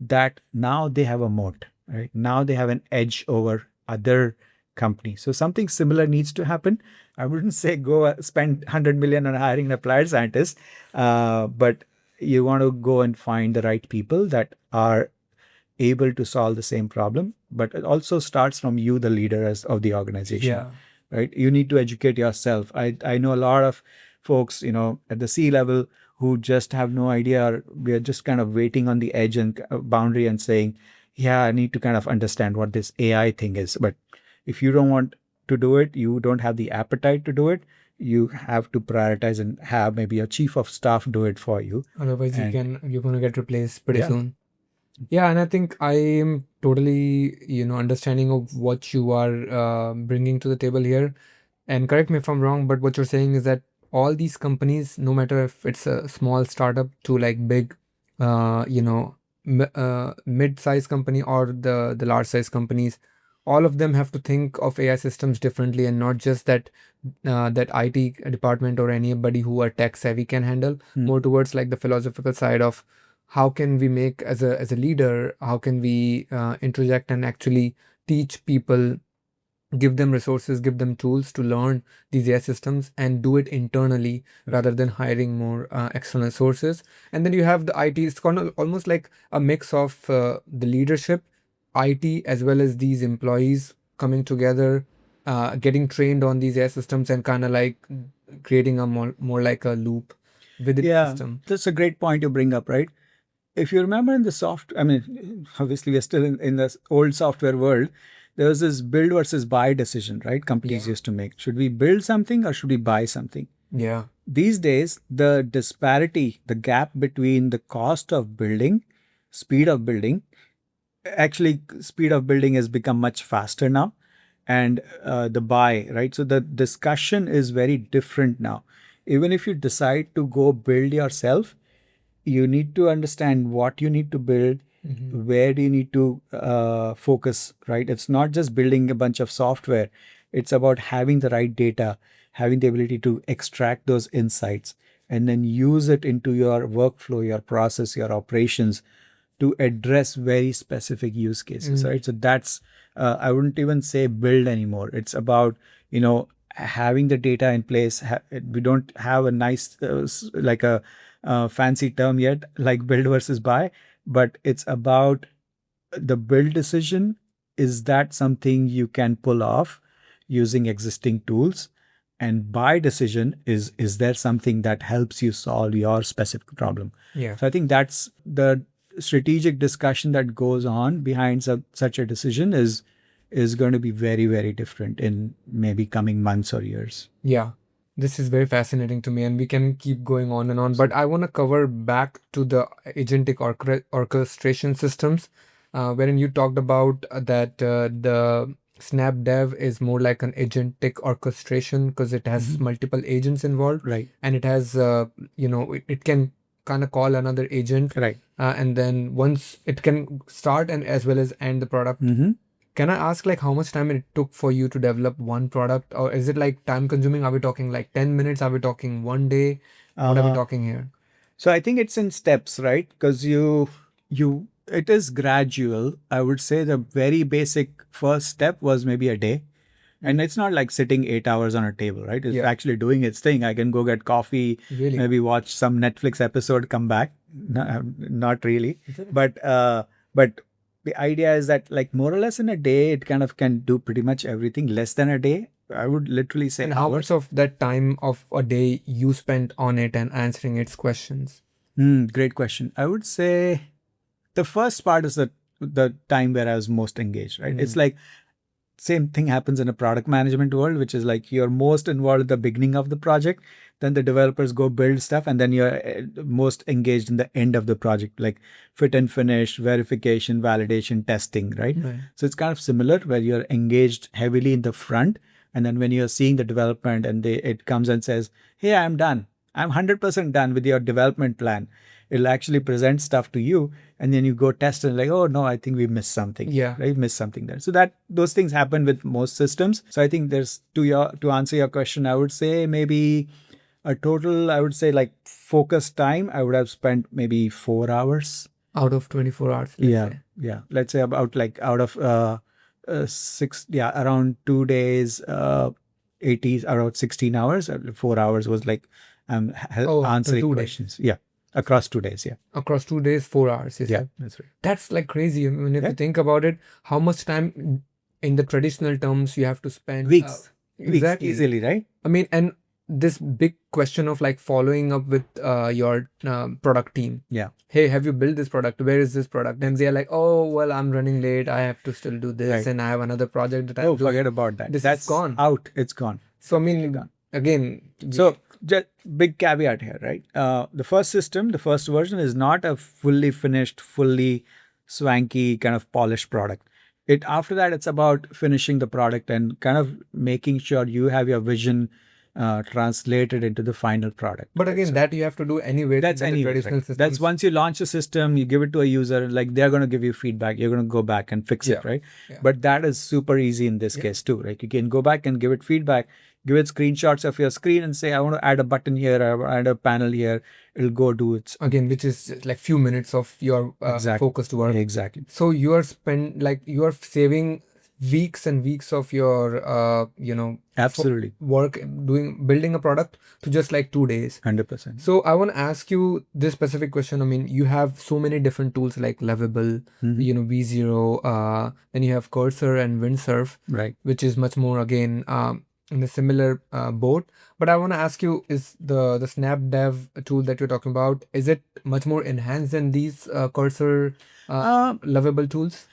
that now they have a moat, right? Now they have an edge over other companies. So something similar needs to happen. I wouldn't say go spend 100 million on hiring an applied scientist, but you want to go and find the right people that are able to solve the same problem. But it also starts from you, the leader of the organization, right? You need to educate yourself. I know a lot of folks, at the C level who just have no idea, or we are just kind of waiting on the edge and boundary and saying, yeah, I need to kind of understand what this AI thing is. But if you don't want to do it, you don't have the appetite to do it, you have to prioritize and have maybe a chief of staff do it for you. Otherwise, you're going to get replaced pretty soon. Yeah, and I think I am totally, understanding of what you are bringing to the table here. And correct me if I'm wrong, but what you're saying is that all these companies, no matter if it's a small startup to like big, mid-size company or the large-size companies, all of them have to think of AI systems differently, and not just that IT department or anybody who are tech savvy can handle. More towards like the philosophical side of how can we make as a leader, how can we interject and actually teach people, give them resources, give them tools to learn these AI systems and do it internally rather than hiring more external sources. And then you have the IT. It's kind of almost like a mix of the leadership, IT, as well as these employees coming together, getting trained on these AI systems, and kind of like creating a more like a loop within the system. That's a great point you bring up, right? If you remember in the obviously we're still in the old software world, there was this build versus buy decision, right? Companies used to make. Should we build something or should we buy something? Yeah. These days, the disparity, the gap between the cost of building, speed of building, actually, speed of building has become much faster now, and the buy, right? So the discussion is very different now. Even if you decide to go build yourself, you need to understand what you need to build, where do you need to focus, right? It's not just building a bunch of software, it's about having the right data, having the ability to extract those insights, and then use it into your workflow, your process, your operations to address very specific use cases, right? So that's, I wouldn't even say build anymore. It's about, having the data in place. We don't have a nice, like a fancy term yet, like build versus buy, but it's about the build decision. Is that something you can pull off using existing tools? And buy decision is there something that helps you solve your specific problem? Yeah. So I think that's the strategic discussion that goes on behind such a decision is going to be very, very different in maybe coming months or years. Yeah. This is very fascinating to me, and we can keep going on and on. But I want to cover back to the agentic orchestration systems, wherein you talked about that the SnapDev is more like an agentic orchestration because it has multiple agents involved, Right. and it has, it can kind of call another agent, Right. and then once it can start and as well as end the product. Can I ask like how much time it took for you to develop one product, or is it like time consuming? Are we talking like 10 minutes? Are we talking one day? What are we talking here? So I think it's in steps, right? Because it is gradual. I would say the very basic first step was maybe a day. And it's not like sitting 8 hours on a table, right? It's Yeah. actually doing its thing. I can go get coffee, Really? maybe watch some Netflix episode, come back. No, not really. But the idea is that like more or less in a day, it kind of can do pretty much everything. Less than a day, I would literally say And how much of that time of a day you spent on it and answering its questions? Great question. I would say the first part is the time where I was most engaged, right? It's like same thing happens in a product management world, which is like you're most involved at the beginning of the project, then the developers go build stuff, and then you're most engaged in the end of the project, like fit and finish, verification, validation, testing, right? So it's kind of similar where you're engaged heavily in the front, and then when you're seeing the development and it comes and says, hey, I'm done. I'm 100% done with your development plan. It'll actually present stuff to you, and then you go test and like, oh no, I think we missed something. Yeah. Right, missed something there. So that those things happen with most systems. So I think there's to answer your question, I would say maybe a total, I would say like focus time, I would have spent maybe 4 hours. Out of 24 hours, let's say. Yeah. Let's say about like out of around 2 days, 80 around 16 hours. 4 hours was like answering 2 days. questions. Yeah. Across 2 days, yeah. Across 2 days, 4 hours, you Yeah, said? that's right. That's like crazy. I mean, if you think about it, how much time in the traditional terms you have to spend? Weeks. Exactly. Weeks, easily, right? I mean, and this big question of like following up with your product team. Yeah. Hey, have you built this product? Where is this product? And they're like, oh, well, I'm running late. I have to still do this. Right. And I have another project that I Oh, have to do. forget about that. That's gone. Out. It's gone. So, I mean, again. So, just big caveat here, right? The first version is not a fully finished, fully swanky kind of polished product. After that, it's about finishing the product and kind of making sure you have your vision translated into the final product. But again, that you have to do anyway. That's any traditional right. systems. That's once you launch a system, you give it to a user, like they're going to give you feedback. You're going to go back and fix it, right? Yeah. But that is super easy in this case too, right? You can go back and give it feedback, give it screenshots of your screen and say, I want to add a button here, I want to add a panel here. It'll go do it. Again, which is just like few minutes of your focused work. Exactly. So you are saving weeks and weeks of your Absolutely. work building a product to just like 2 days. 100%. So I want to ask you this specific question. I mean, you have so many different tools like Lovable, V0, then you have Cursor and Windsurf, Right. which is much more again in a similar boat. But I want to ask you, is the SnapDev tool that you're talking about, is it much more enhanced than these Cursor Lovable tools?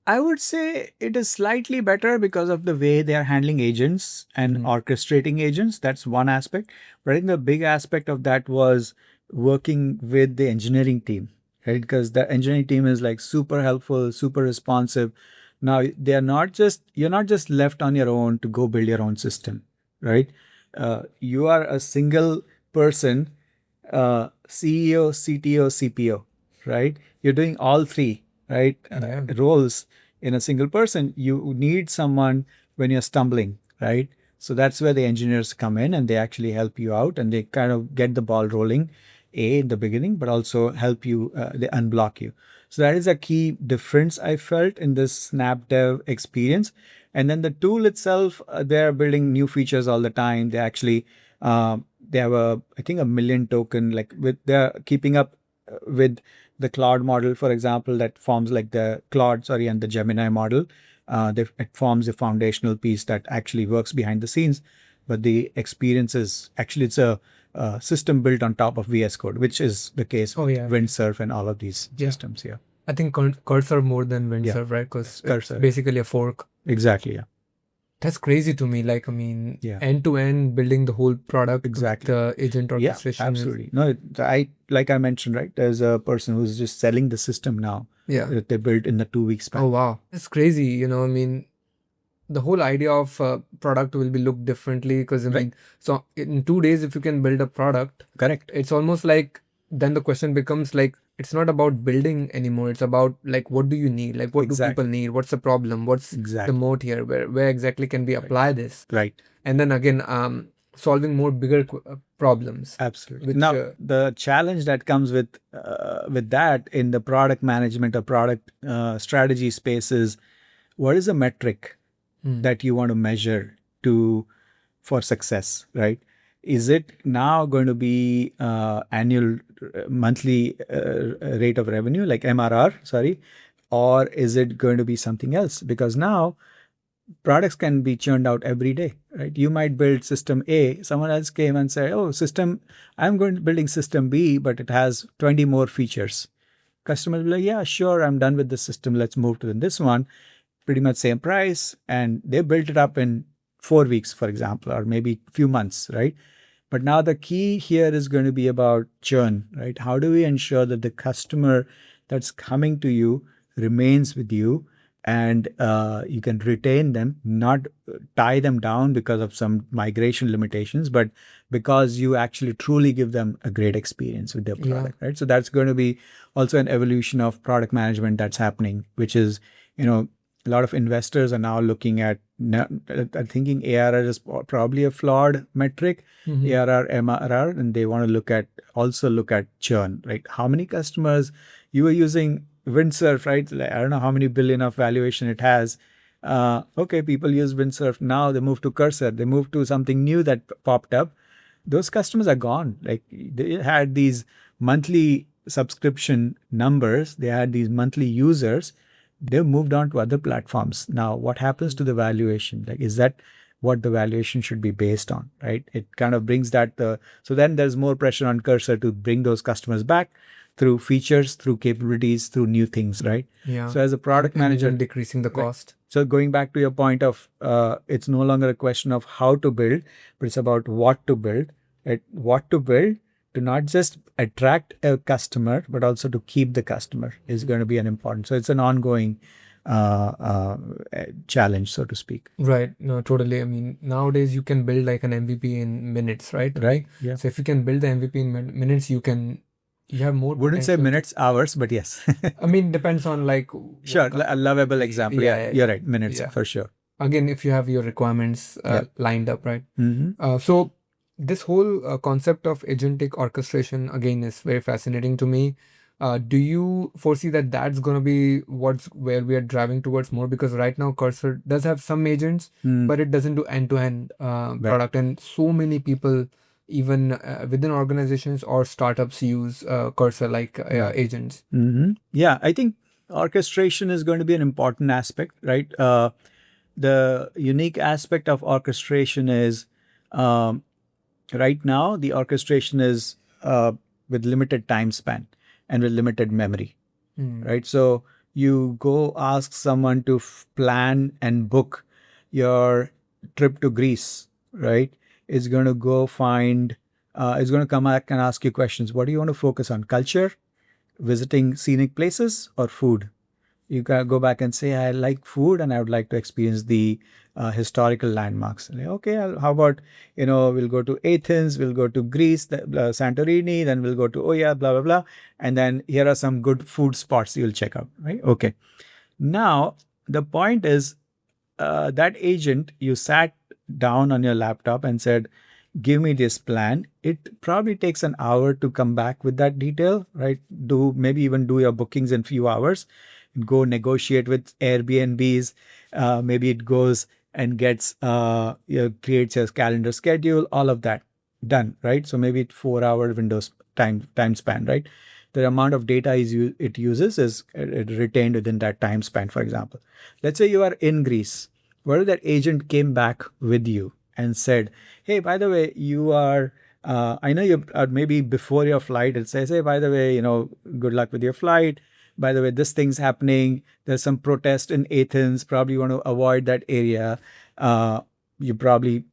I would say it is slightly better because of the way they are handling agents and orchestrating agents. That's one aspect. But I think the big aspect of that was working with the engineering team, right? Because the engineering team is like super helpful, super responsive. Now they are not just you're not just left on your own to go build your own system, right? You are a single person, CEO, CTO, CPO, right? You're doing all three, right? Roles in a single person. You need someone when you're stumbling, right? So that's where the engineers come in and they actually help you out and they kind of get the ball rolling, in the beginning, but also help you, they unblock you. So that is a key difference I felt in this Snap Dev experience. And then the tool itself, they're building new features all the time. They actually, they have I think 1 million token, like they're keeping up with the Claude model, for example, that forms like the Claude, sorry, and the Gemini model. It forms a foundational piece that actually works behind the scenes. But the experience is actually, it's a system built on top of VS Code, which is the case with Windsurf and all of these systems here. I think Cursor more than Windsurf, right? Because it's basically a fork. Exactly, yeah. That's crazy to me. Like, I mean, end to end building the whole product. Exactly. The agent orchestration. Yeah, absolutely. No, like I mentioned, right? There's a person who's just selling the system now. Yeah. That they built in the 2 weeks span. Oh, wow. It's crazy. You know, I mean, the whole idea of product will be looked differently because, I mean, so in 2 days, if you can build a product, correct. It's almost like then the question becomes like, it's not about building anymore. It's about like, what do you need? Like, what do people need? What's the problem? What's the moat here? Where exactly can we apply this? Right. And then again, solving more bigger problems. Absolutely. Now, the challenge that comes with that in the product management or product strategy space is, what is a metric that you want to measure for success, right? Is it now going to be annual monthly rate of revenue, like MRR, sorry, or is it going to be something else? Because now products can be churned out every day, right? You might build system A, someone else came and said, oh, I'm going to building system B, but it has 20 more features. Customer will be like, yeah, sure, I'm done with the system. Let's move to this one. Pretty much same price. And they built it up in 4 weeks, for example, or maybe a few months, right? But now the key here is going to be about churn, right? How do we ensure that the customer that's coming to you remains with you and you can retain them, not tie them down because of some migration limitations, but because you actually truly give them a great experience with their product, right? So that's going to be also an evolution of product management that's happening, which is, a lot of investors are now looking at thinking ARR is probably a flawed metric, ARR, MRR, and they want to also look at churn, right? How many customers you were using Windsurf, right? Like, I don't know how many billion of valuation it has. Okay, people use Windsurf. Now they move to Cursor. They move to something new that popped up. Those customers are gone. Like, they had these monthly subscription numbers. They had these monthly users. They've moved on to other platforms. Now, what happens to the valuation? Like, is that what the valuation should be based on, right? It kind of brings that, so then there's more pressure on Cursor to bring those customers back through features, through capabilities, through new things, right? Yeah. So as a product manager, and decreasing the cost. So going back to your point of, it's no longer a question of how to build, but it's about what to build. What to build to not just attract a customer, but also to keep the customer is going to be an important. So it's an ongoing challenge, so to speak. Right. No, totally. I mean, nowadays you can build like an MVP in minutes, right? Right. Yeah. So if you can build the MVP in minutes, you have more. Wouldn't say minutes, hours, but yes. I mean, depends on like. Sure, a lovable example. Yeah, you're right. Minutes for sure. Again, if you have your requirements lined up, right? So this whole concept of agentic orchestration again is very fascinating to me. Do you foresee that that's going to be where we are driving towards more? Because right now Cursor does have some agents, but it doesn't do end-to-end product, and so many people, even within organizations or startups, use Cursor like agents. Yeah, I think orchestration is going to be an important aspect, right? The unique aspect of orchestration is right now the orchestration is with limited time span and with limited memory, right? So you go ask someone to plan and book your trip to Greece, right? It's going to go find, it's going to come back and ask you questions. What do you want to focus on? Culture, visiting scenic places, or food? You can go back and say, I like food and I would like to experience the historical landmarks. And, okay, how about, we'll go to Athens, we'll go to Greece, Santorini, then we'll go to Oya, blah, blah, blah. And then here are some good food spots you'll check out, right? Okay. Now, the point is that agent, you sat down on your laptop and said, give me this plan. It probably takes an hour to come back with that detail, right? Maybe even do your bookings in few hours. Go negotiate with Airbnbs. Maybe it goes and gets creates a calendar schedule. All of that done, right? So maybe 4 hour windows time span, right? The amount of data it uses is retained within that time span. For example, let's say you are in Greece. What if that agent came back with you and said, hey, by the way, you are, I know you are maybe before your flight, it says, hey, by the way, good luck with your flight. By the way, this thing's happening. There's some protest in Athens. Probably want to avoid that area. You probably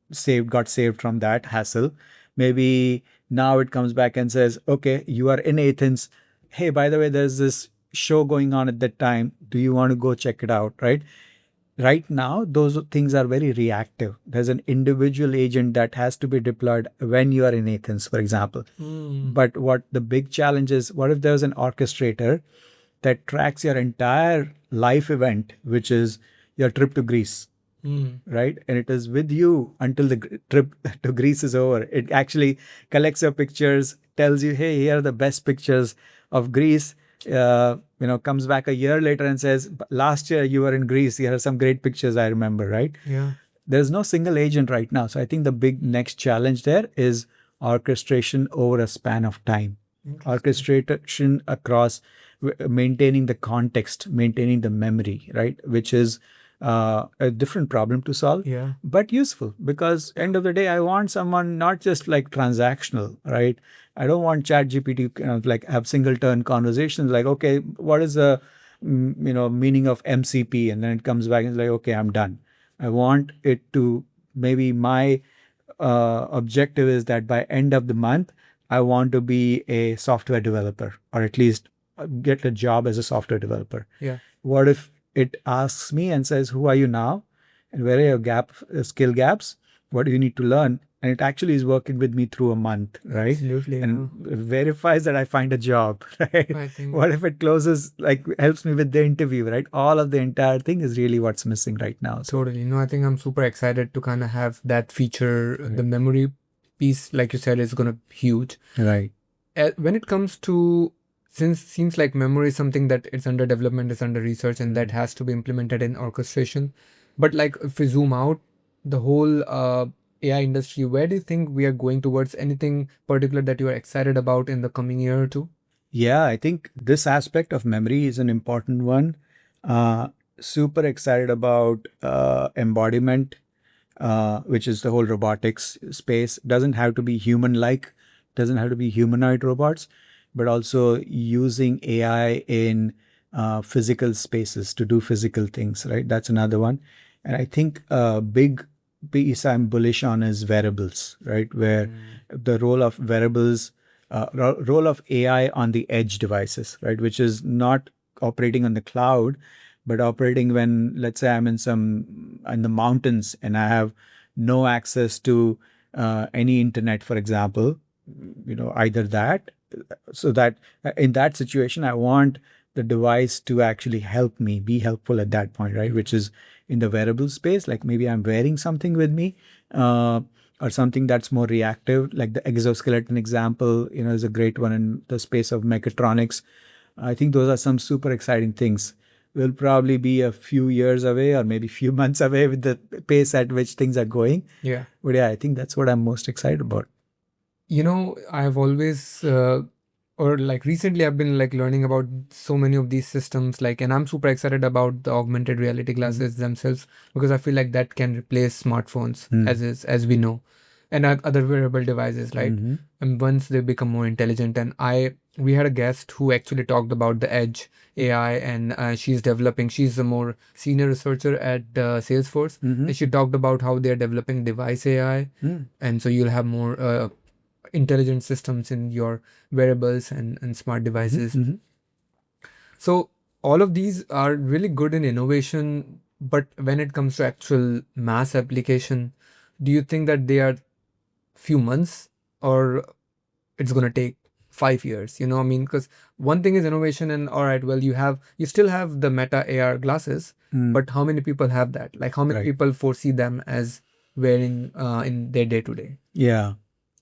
got saved from that hassle. Maybe now it comes back and says, okay, you are in Athens. Hey, by the way, there's this show going on at that time. Do you want to go check it out, right? Right now, those things are very reactive. There's an individual agent that has to be deployed when you are in Athens, for example. But what the big challenge is, what if there's an orchestrator that tracks your entire life event, which is your trip to Greece, right? And it is with you until the trip to Greece is over. It actually collects your pictures, tells you, hey, here are the best pictures of Greece. Comes back a year later and says, last year you were in Greece. Here are some great pictures I remember, right? Yeah. There's no single agent right now. So I think the big next challenge there is orchestration over a span of time. Orchestration across maintaining the context, maintaining the memory, right? Which is a different problem to solve, but useful, because end of the day, I want someone not just like transactional, right? I don't want ChatGPT to like have single turn conversations like, okay, what is the meaning of MCP? And then it comes back and it's like, okay, I'm done. I want it to, maybe my objective is that by end of the month, I want to be a software developer, or at least get a job as a software developer. Yeah. What if it asks me and says, who are you now? And where are your skill gaps? What do you need to learn? And it actually is working with me through a month, right? Absolutely. And verifies that I find a job, right? I think. What if it closes, like helps me with the interview, right? All of the entire thing is really what's missing right now. So. Totally. No, I think I'm super excited to kind of have that feature. Right. The memory piece, like you said, is going to be huge. Right. When it comes to, since seems like memory is something that it's under development, it's under research, and that has to be implemented in orchestration. But like if we zoom out, the whole AI industry, where do you think we are going towards? Anything particular that you are excited about in the coming year or two? Yeah, I think this aspect of memory is an important one. Super excited about embodiment, which is the whole robotics space. Doesn't have to be human-like, doesn't have to be humanoid robots, but also using AI in physical spaces to do physical things, right? That's another one. And I think a big piece I'm bullish on is wearables, right? Where the role of wearables, role of AI on the edge devices, right? Which is not operating on the cloud, but operating when, let's say I'm in the mountains and I have no access to any internet, for example, either that, so that in that situation, I want the device to actually help me, be helpful at that point, right? Which is in the wearable space, like maybe I'm wearing something with me, or something that's more reactive, like the exoskeleton example, is a great one in the space of mechatronics. I think those are some super exciting things. We'll probably be a few years away or maybe few months away with the pace at which things are going. Yeah. But yeah, I think that's what I'm most excited about. I've always, or like recently I've been like learning about so many of these systems, like, and I'm super excited about the augmented reality glasses themselves, because I feel like that can replace smartphones as we know, and other wearable devices, right? And once they become more intelligent, and I we had a guest who actually talked about the Edge AI, and she's developing. She's a more senior researcher at Salesforce, and she talked about how they're developing device AI, and so you'll have more intelligent systems in your wearables and smart devices. So all of these are really good in innovation, but when it comes to actual mass application, do you think that they are few months or it's going to take 5 years? I mean, because one thing is innovation, and all right, well, you still have the Meta AR glasses, but how many people have that? Like, how many Right. people foresee them as wearing in their day to day? Yeah.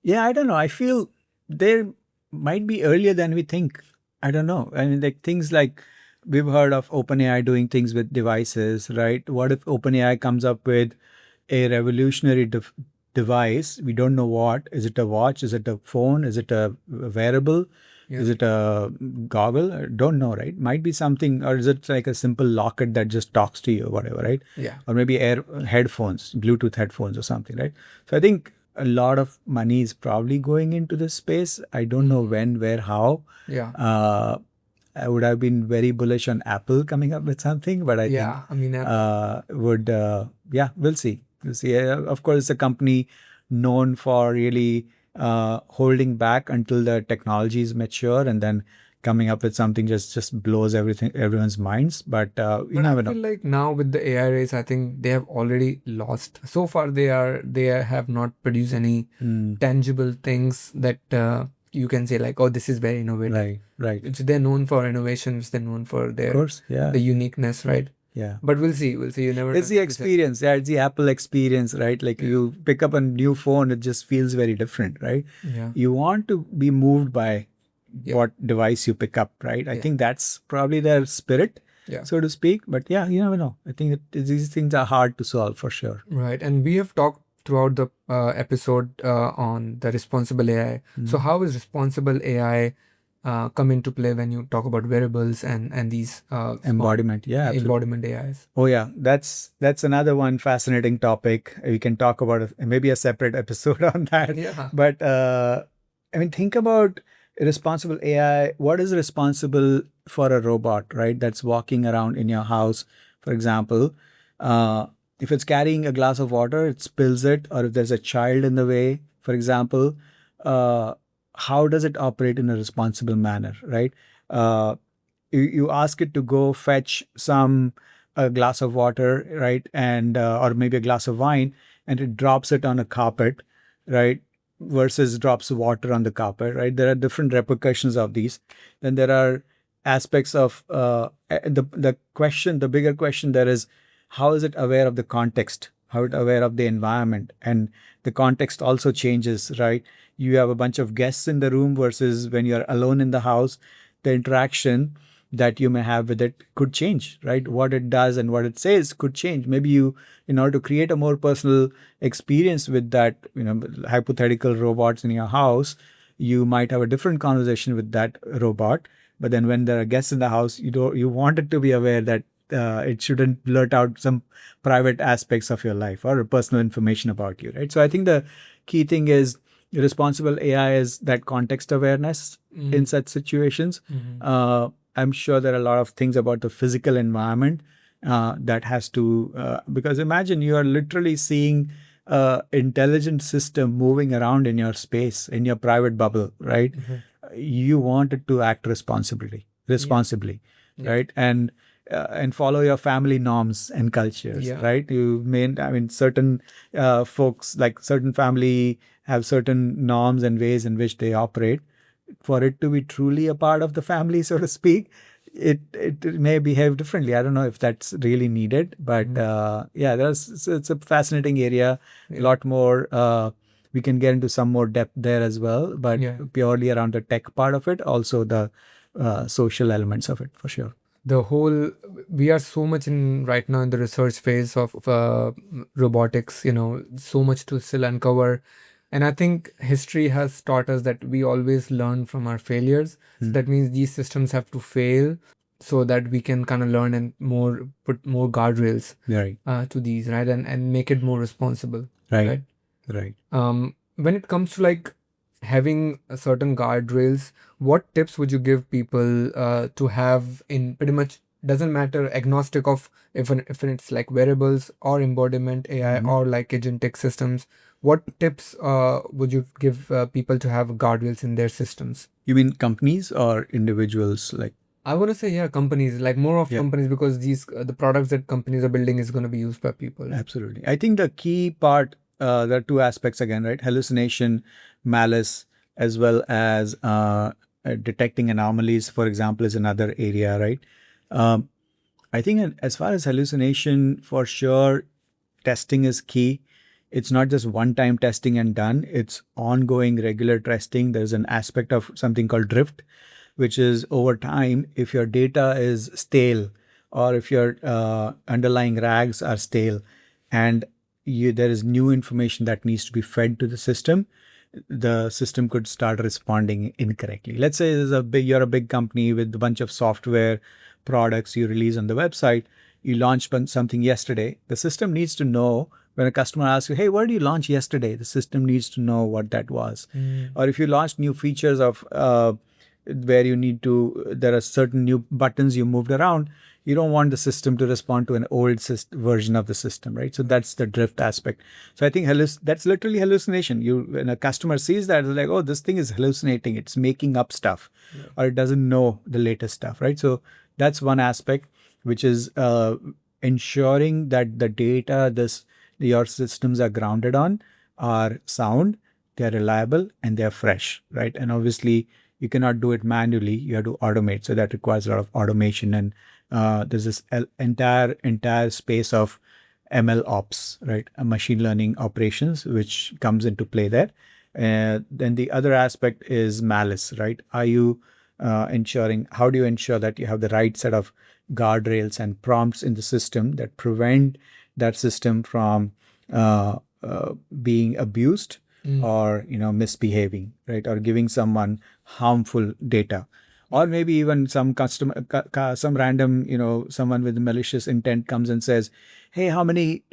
Yeah, I don't know. I feel they might be earlier than we think. I don't know. I mean, like things like we've heard of OpenAI doing things with devices, right? What if OpenAI comes up with a revolutionary device? We don't know what. Is it a watch? Is it a phone? Is it a wearable? Yeah. Is it a goggle? I don't know, right? Might be something, or is it like a simple locket that just talks to you or whatever, right? Yeah. Or maybe headphones, Bluetooth headphones or something, right? So I think a lot of money is probably going into this space. I don't know when, where, how. Yeah. I would have been very bullish on Apple coming up with something, but I think I mean, we'll see. We'll see. Of course, it's a company known for really holding back until the technology is mature, and then coming up with something just blows everyone's minds. But you but never I feel know. like now with the AI race, I think they have already lost. So far, they have not produced any tangible things that you can say like, oh, this is very innovative. Right, right. They're known for innovations. They're known for Of course, yeah. the uniqueness, right? Yeah. But we'll see. We'll see. You never. It's the experience. Yeah, it's the Apple experience, right? Like you pick up a new phone, it just feels very different, right? Yeah. You want to be moved by what device you pick up, right? I think that's probably their spirit, so to speak. But yeah, you never know. I think these things are hard to solve for sure. Right. And we have talked throughout the episode on the responsible AI. So how is responsible AI come into play when you talk about wearables and these Embodiment, yeah, absolutely. embodiment AIs? Oh yeah, that's another one fascinating topic. We can talk about maybe a separate episode on that. Yeah. But I mean, think about responsible AI. What is responsible for a robot, right? That's walking around in your house, for example. If it's carrying a glass of water, it spills it, or if there's a child in the way, for example, how does it operate in a responsible manner, right? You ask it to go fetch a glass of water, right, and or maybe a glass of wine, and it drops it on a carpet, right, versus drops water on the carpet, right? There are different repercussions of these. Then there are aspects of the question. The bigger question there is, how is it aware of the context? How it aware of the environment? And the context also changes, right? You have a bunch of guests in the room versus when you're alone in the house. The interaction that you may have with it could change, right? What it does and what it says could change. Maybe you, in order to create a more personal experience with that, hypothetical robots in your house, you might have a different conversation with that robot. But then when there are guests in the house, you want it to be aware that it shouldn't blurt out some private aspects of your life or personal information about you, right? So I think the key thing is responsible AI is that context awareness in such situations. I'm sure there are a lot of things about the physical environment that has to, because imagine you are literally seeing intelligent system moving around in your space, in your private bubble, right? You want it to act responsibly, right? And follow your family norms and cultures, right? Certain folks, like certain family have certain norms and ways in which they operate. For it to be truly a part of the family, so to speak, it may behave differently. I don't know if that's really needed, but it's a fascinating area. A lot more. We can get into some more depth there as well, but purely around the tech part of it, also the social elements of it, for sure. We are so much right now in the research phase of robotics, so much to still uncover. And I think history has taught us that we always learn from our failures. So that means these systems have to fail so that we can kind of learn and put more guardrails to these, right? And make it more responsible. Right. When it comes to like having a certain guardrails, what tips would you give people to have in pretty much doesn't matter agnostic of if it's like wearables or embodiment AI Mhm. or like agentic systems, what tips would you give people to have guardrails in their systems? You mean companies or individuals? Like, I want to say, yeah, companies, like more of yeah, companies, because these the products that companies are building is going to be used by people. absolutely. I think the key part, there are two aspects again, right? Hallucination, malice, as well as detecting anomalies, for example, is another area, right? Um, I think as far as hallucination, for sure, testing is key. It's not just one time testing and done, it's ongoing regular testing. There's an aspect of something called drift, which is over time, if your data is stale or if your underlying rags are stale and there is new information that needs to be fed to the system could start responding incorrectly. Let's say you're a big company with a bunch of software products you release on the website. You launched something yesterday. The system needs to know when a customer asks you, "Hey, what did you launch yesterday?" The system needs to know what that was. Or if you launched new features of where there are certain new buttons you moved around, you don't want the system to respond to an old version of the system, right? So that's the drift aspect. So I think that's literally hallucination. When a customer sees that, it's like, oh, this thing is hallucinating. It's making up stuff, or it doesn't know the latest stuff, right? So that's one aspect, which is ensuring that the data your systems are grounded on are sound, they're reliable, and they're fresh, right? And obviously, you cannot do it manually. You have to automate. So that requires a lot of automation. And there's this entire space of ML ops, right? Machine learning operations, which comes into play there. Then the other aspect is malice, right? How do you ensure that you have the right set of guardrails and prompts in the system that prevent that system from being abused or misbehaving, right, or giving someone harmful data, or maybe even some random someone with malicious intent comes and says, "Hey, how many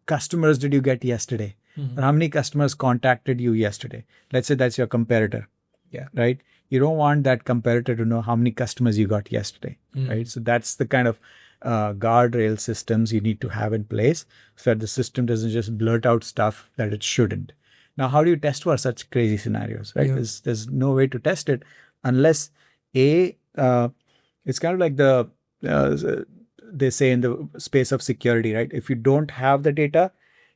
customers did you get yesterday? Or how many customers contacted you yesterday?" Let's say that's your competitor. Yeah. Right. You don't want that competitor to know how many customers you got yesterday. Right. So that's the kind of guardrail systems you need to have in place so that the system doesn't just blurt out stuff that it shouldn't. Now, how do you test for such crazy scenarios? Right. Yeah. There's no way to test it unless it's kind of like they say in the space of security, right? If you don't have the data,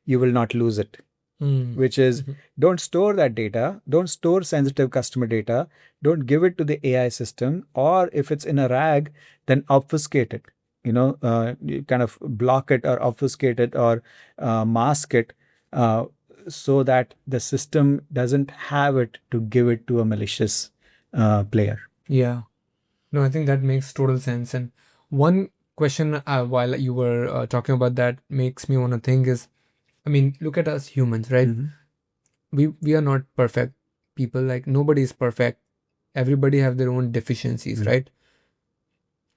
you will not lose it. Which is, don't store that data, don't store sensitive customer data, don't give it to the AI system, or if it's in a RAG, then obfuscate it. You kind of block it or obfuscate it or mask it so that the system doesn't have it to give it to a malicious player. Yeah. No, I think that makes total sense. And one question while you were talking about that makes me want to think is, I mean, look at us humans, right? We are not perfect people. Like nobody is perfect. Everybody have their own deficiencies, right?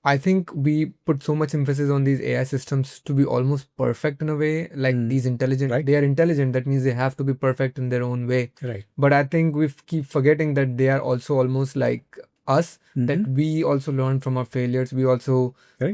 I think we put so much emphasis on these AI systems to be almost perfect in a way. Like these intelligent, Right. they are intelligent. That means they have to be perfect in their own way. Right. But I think we keep forgetting that they are also almost like us. That we also learn from our failures. We also, Right.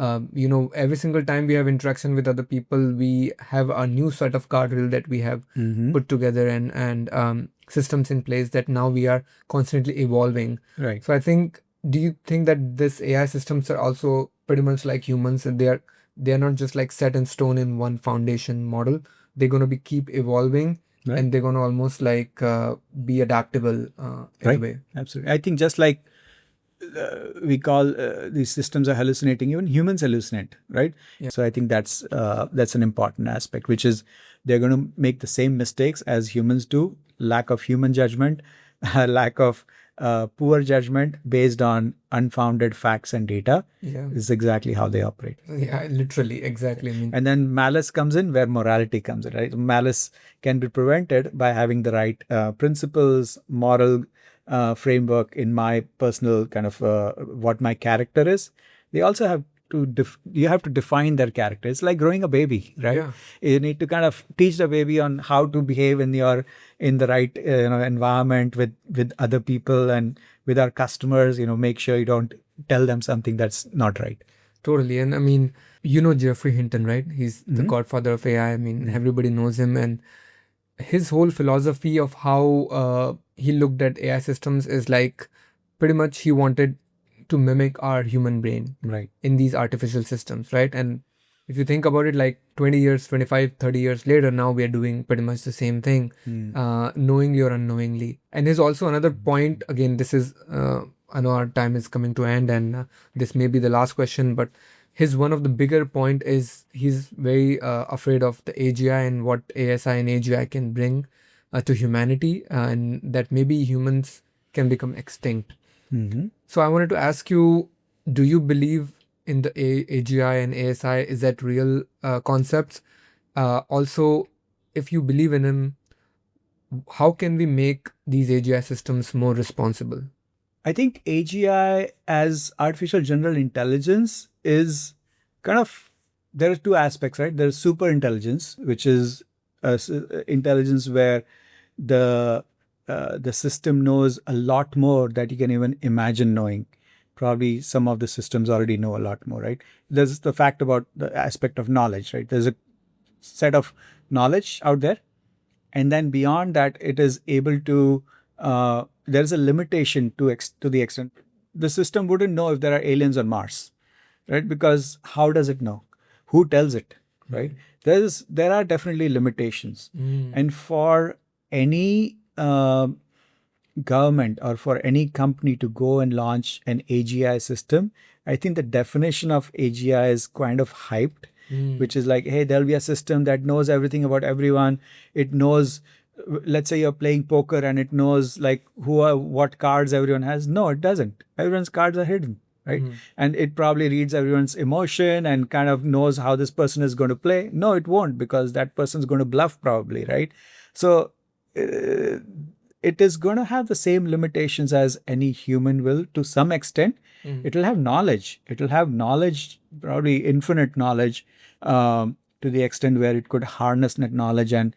Every single time we have interaction with other people, we have a new set of guardrail that we have put together and systems in place that now we are constantly evolving. Right. So I think, do you think that this AI systems are also pretty much like humans, and they are not just like set in stone in one foundation model? They're gonna be keep evolving, Right. and they're gonna almost like be adaptable in a way. Absolutely. I think just like we call these systems are hallucinating, even humans hallucinate, right? Yeah. So I think that's an important aspect, which is they're going to make the same mistakes as humans do. Lack of human judgment, lack of poor judgment based on unfounded facts and data Yeah. is exactly how they operate. Yeah, literally, exactly. I mean, And then malice comes in where morality comes in, right? Malice can be prevented by having the right principles, moral framework in my personal kind of what my character is. They also have you have to define their character. It's like growing a baby, right? Yeah. You need to kind of teach the baby on how to behave in the right environment with other people and with our customers. Make sure you don't tell them something that's not right. Totally. And I mean, Jeffrey Hinton, right? He's the godfather of AI. I mean, everybody knows him. And his whole philosophy of how he looked at AI systems is like pretty much he wanted to mimic our human brain Right. in these artificial systems, right? And if you think about it, like 20 years, 25, 30 years later, now we are doing pretty much the same thing, knowingly or unknowingly. And there's also another point, again, this is, I know our time is coming to end and this may be the last question, but his one of the bigger point is he's very afraid of the AGI and what ASI and AGI can bring to humanity and that maybe humans can become extinct. So I wanted to ask you, do you believe in the AGI and ASI? Is that real concepts? Also, if you believe in them, how can we make these AGI systems more responsible? I think AGI as artificial general intelligence is kind of, there are two aspects, right? There's super intelligence, which is intelligence where the system knows a lot more that you can even imagine knowing. Probably some of the systems already know a lot more, right? There's the fact about the aspect of knowledge, right? There's a set of knowledge out there, and then beyond that, it is able to. There's a limitation to the extent the system wouldn't know if there are aliens on Mars, right? Because how does it know? Who tells it, right? There are definitely limitations, and for any government or for any company to go and launch an AGI system, I think the definition of AGI is kind of hyped, which is like, hey, there'll be a system that knows everything about everyone. It knows, let's say you're playing poker and it knows like what cards everyone has. No, it doesn't. Everyone's cards are hidden, right? And it probably reads everyone's emotion and kind of knows how this person is going to play. No, it won't, because that person's going to bluff probably, right? So it is going to have the same limitations as any human will to some extent. It will have knowledge. It will have knowledge, probably infinite knowledge, to the extent where it could harness that knowledge and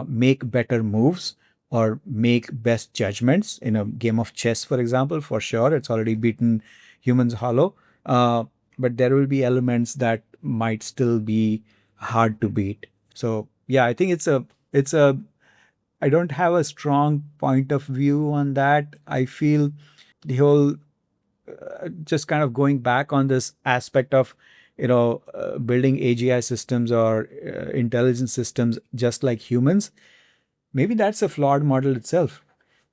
make better moves or make best judgments in a game of chess, for example. For sure, it's already beaten humans hollow, but there will be elements that might still be hard to beat. So yeah, I think it's a I don't have a strong point of view on that. I feel the whole just kind of going back on this aspect of building AGI systems or intelligence systems just like humans. Maybe that's a flawed model itself.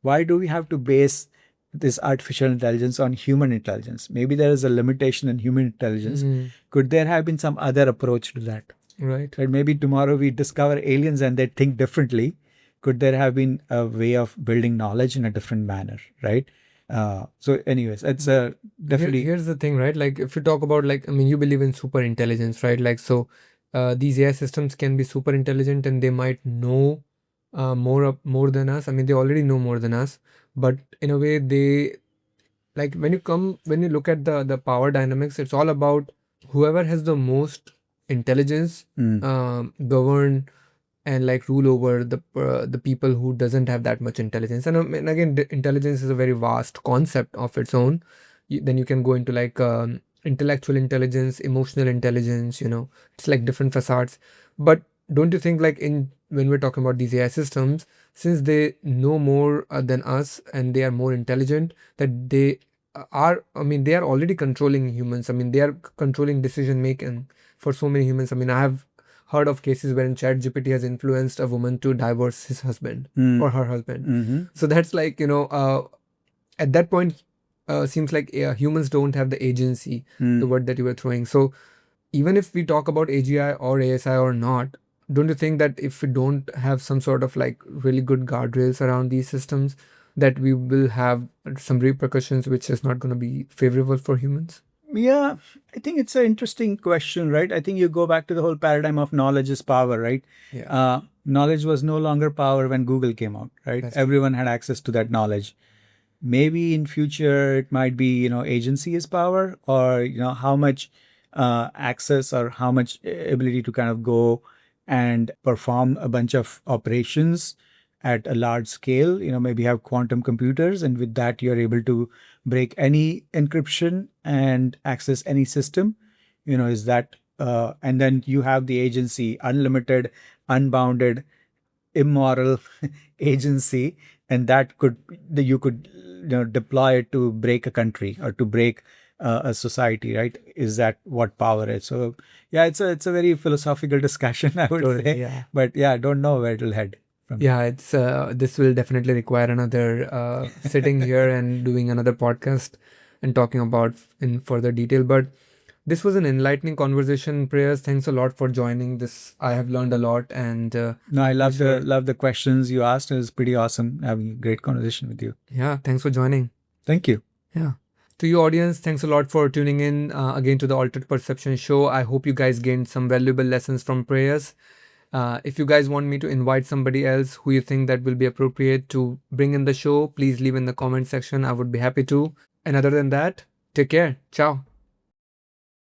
Why do we have to base this artificial intelligence on human intelligence? Maybe there is a limitation in human intelligence. Could there have been some other approach to that? Right. Right. Maybe tomorrow we discover aliens and they think differently. Could there have been a way of building knowledge in a different manner, right? So anyways, it's definitely... Here's the thing, right? Like if you talk about you believe in super intelligence, right? Like so these AI systems can be super intelligent and they might know more than us. I mean, they already know more than us, but in a way they, like when you look at the power dynamics, it's all about whoever has the most intelligence govern and like rule over the people who doesn't have that much intelligence. And again, intelligence is a very vast concept of its own. Then you can go into like intellectual intelligence, emotional intelligence. It's like different facades. But don't you think like when we're talking about these AI systems, since they know more than us and they are more intelligent, that they are already controlling humans. I mean, they are controlling decision making for so many humans. I mean, I have heard of cases wherein ChatGPT has influenced a woman to divorce his husband or her husband. So that's like, at that point, seems like humans don't have the agency, the word that you were throwing. So even if we talk about AGI or ASI or not, don't you think that if we don't have some sort of like really good guardrails around these systems, that we will have some repercussions which is not going to be favorable for humans? Yeah, I think it's an interesting question, right? I think you go back to the whole paradigm of knowledge is power, right? Yeah. Knowledge was no longer power when Google came out, right? Everyone had access to that knowledge. Maybe in future it might be, agency is power, or, how much access or how much ability to kind of go and perform a bunch of operations at a large scale. Maybe have quantum computers, and with that, you're able to break any encryption and access any system. Is that, and then you have the agency, unlimited, unbounded, immoral agency, and you could deploy it to break a country or to break a society, right? Is that what power is? So yeah, it's a very philosophical discussion, I would Totally, say. yeah. But yeah, I don't know where it'll head from. Yeah, it's this will definitely require another sitting here and doing another podcast and talking about in further detail. But this was an enlightening conversation, Prayers. Thanks a lot for joining this. I have learned a lot, and No, I love sure. the questions you asked. It was pretty awesome having a great conversation with you. yeah, thanks for joining. Thank you. Yeah. To you, audience, thanks a lot for tuning in again to the Altered Perception Show. I hope you guys gained some valuable lessons from Prayers. If you guys want me to invite somebody else who you think that will be appropriate to bring in the show, please leave in the comment section. I would be happy to. And other than that, take care. Ciao.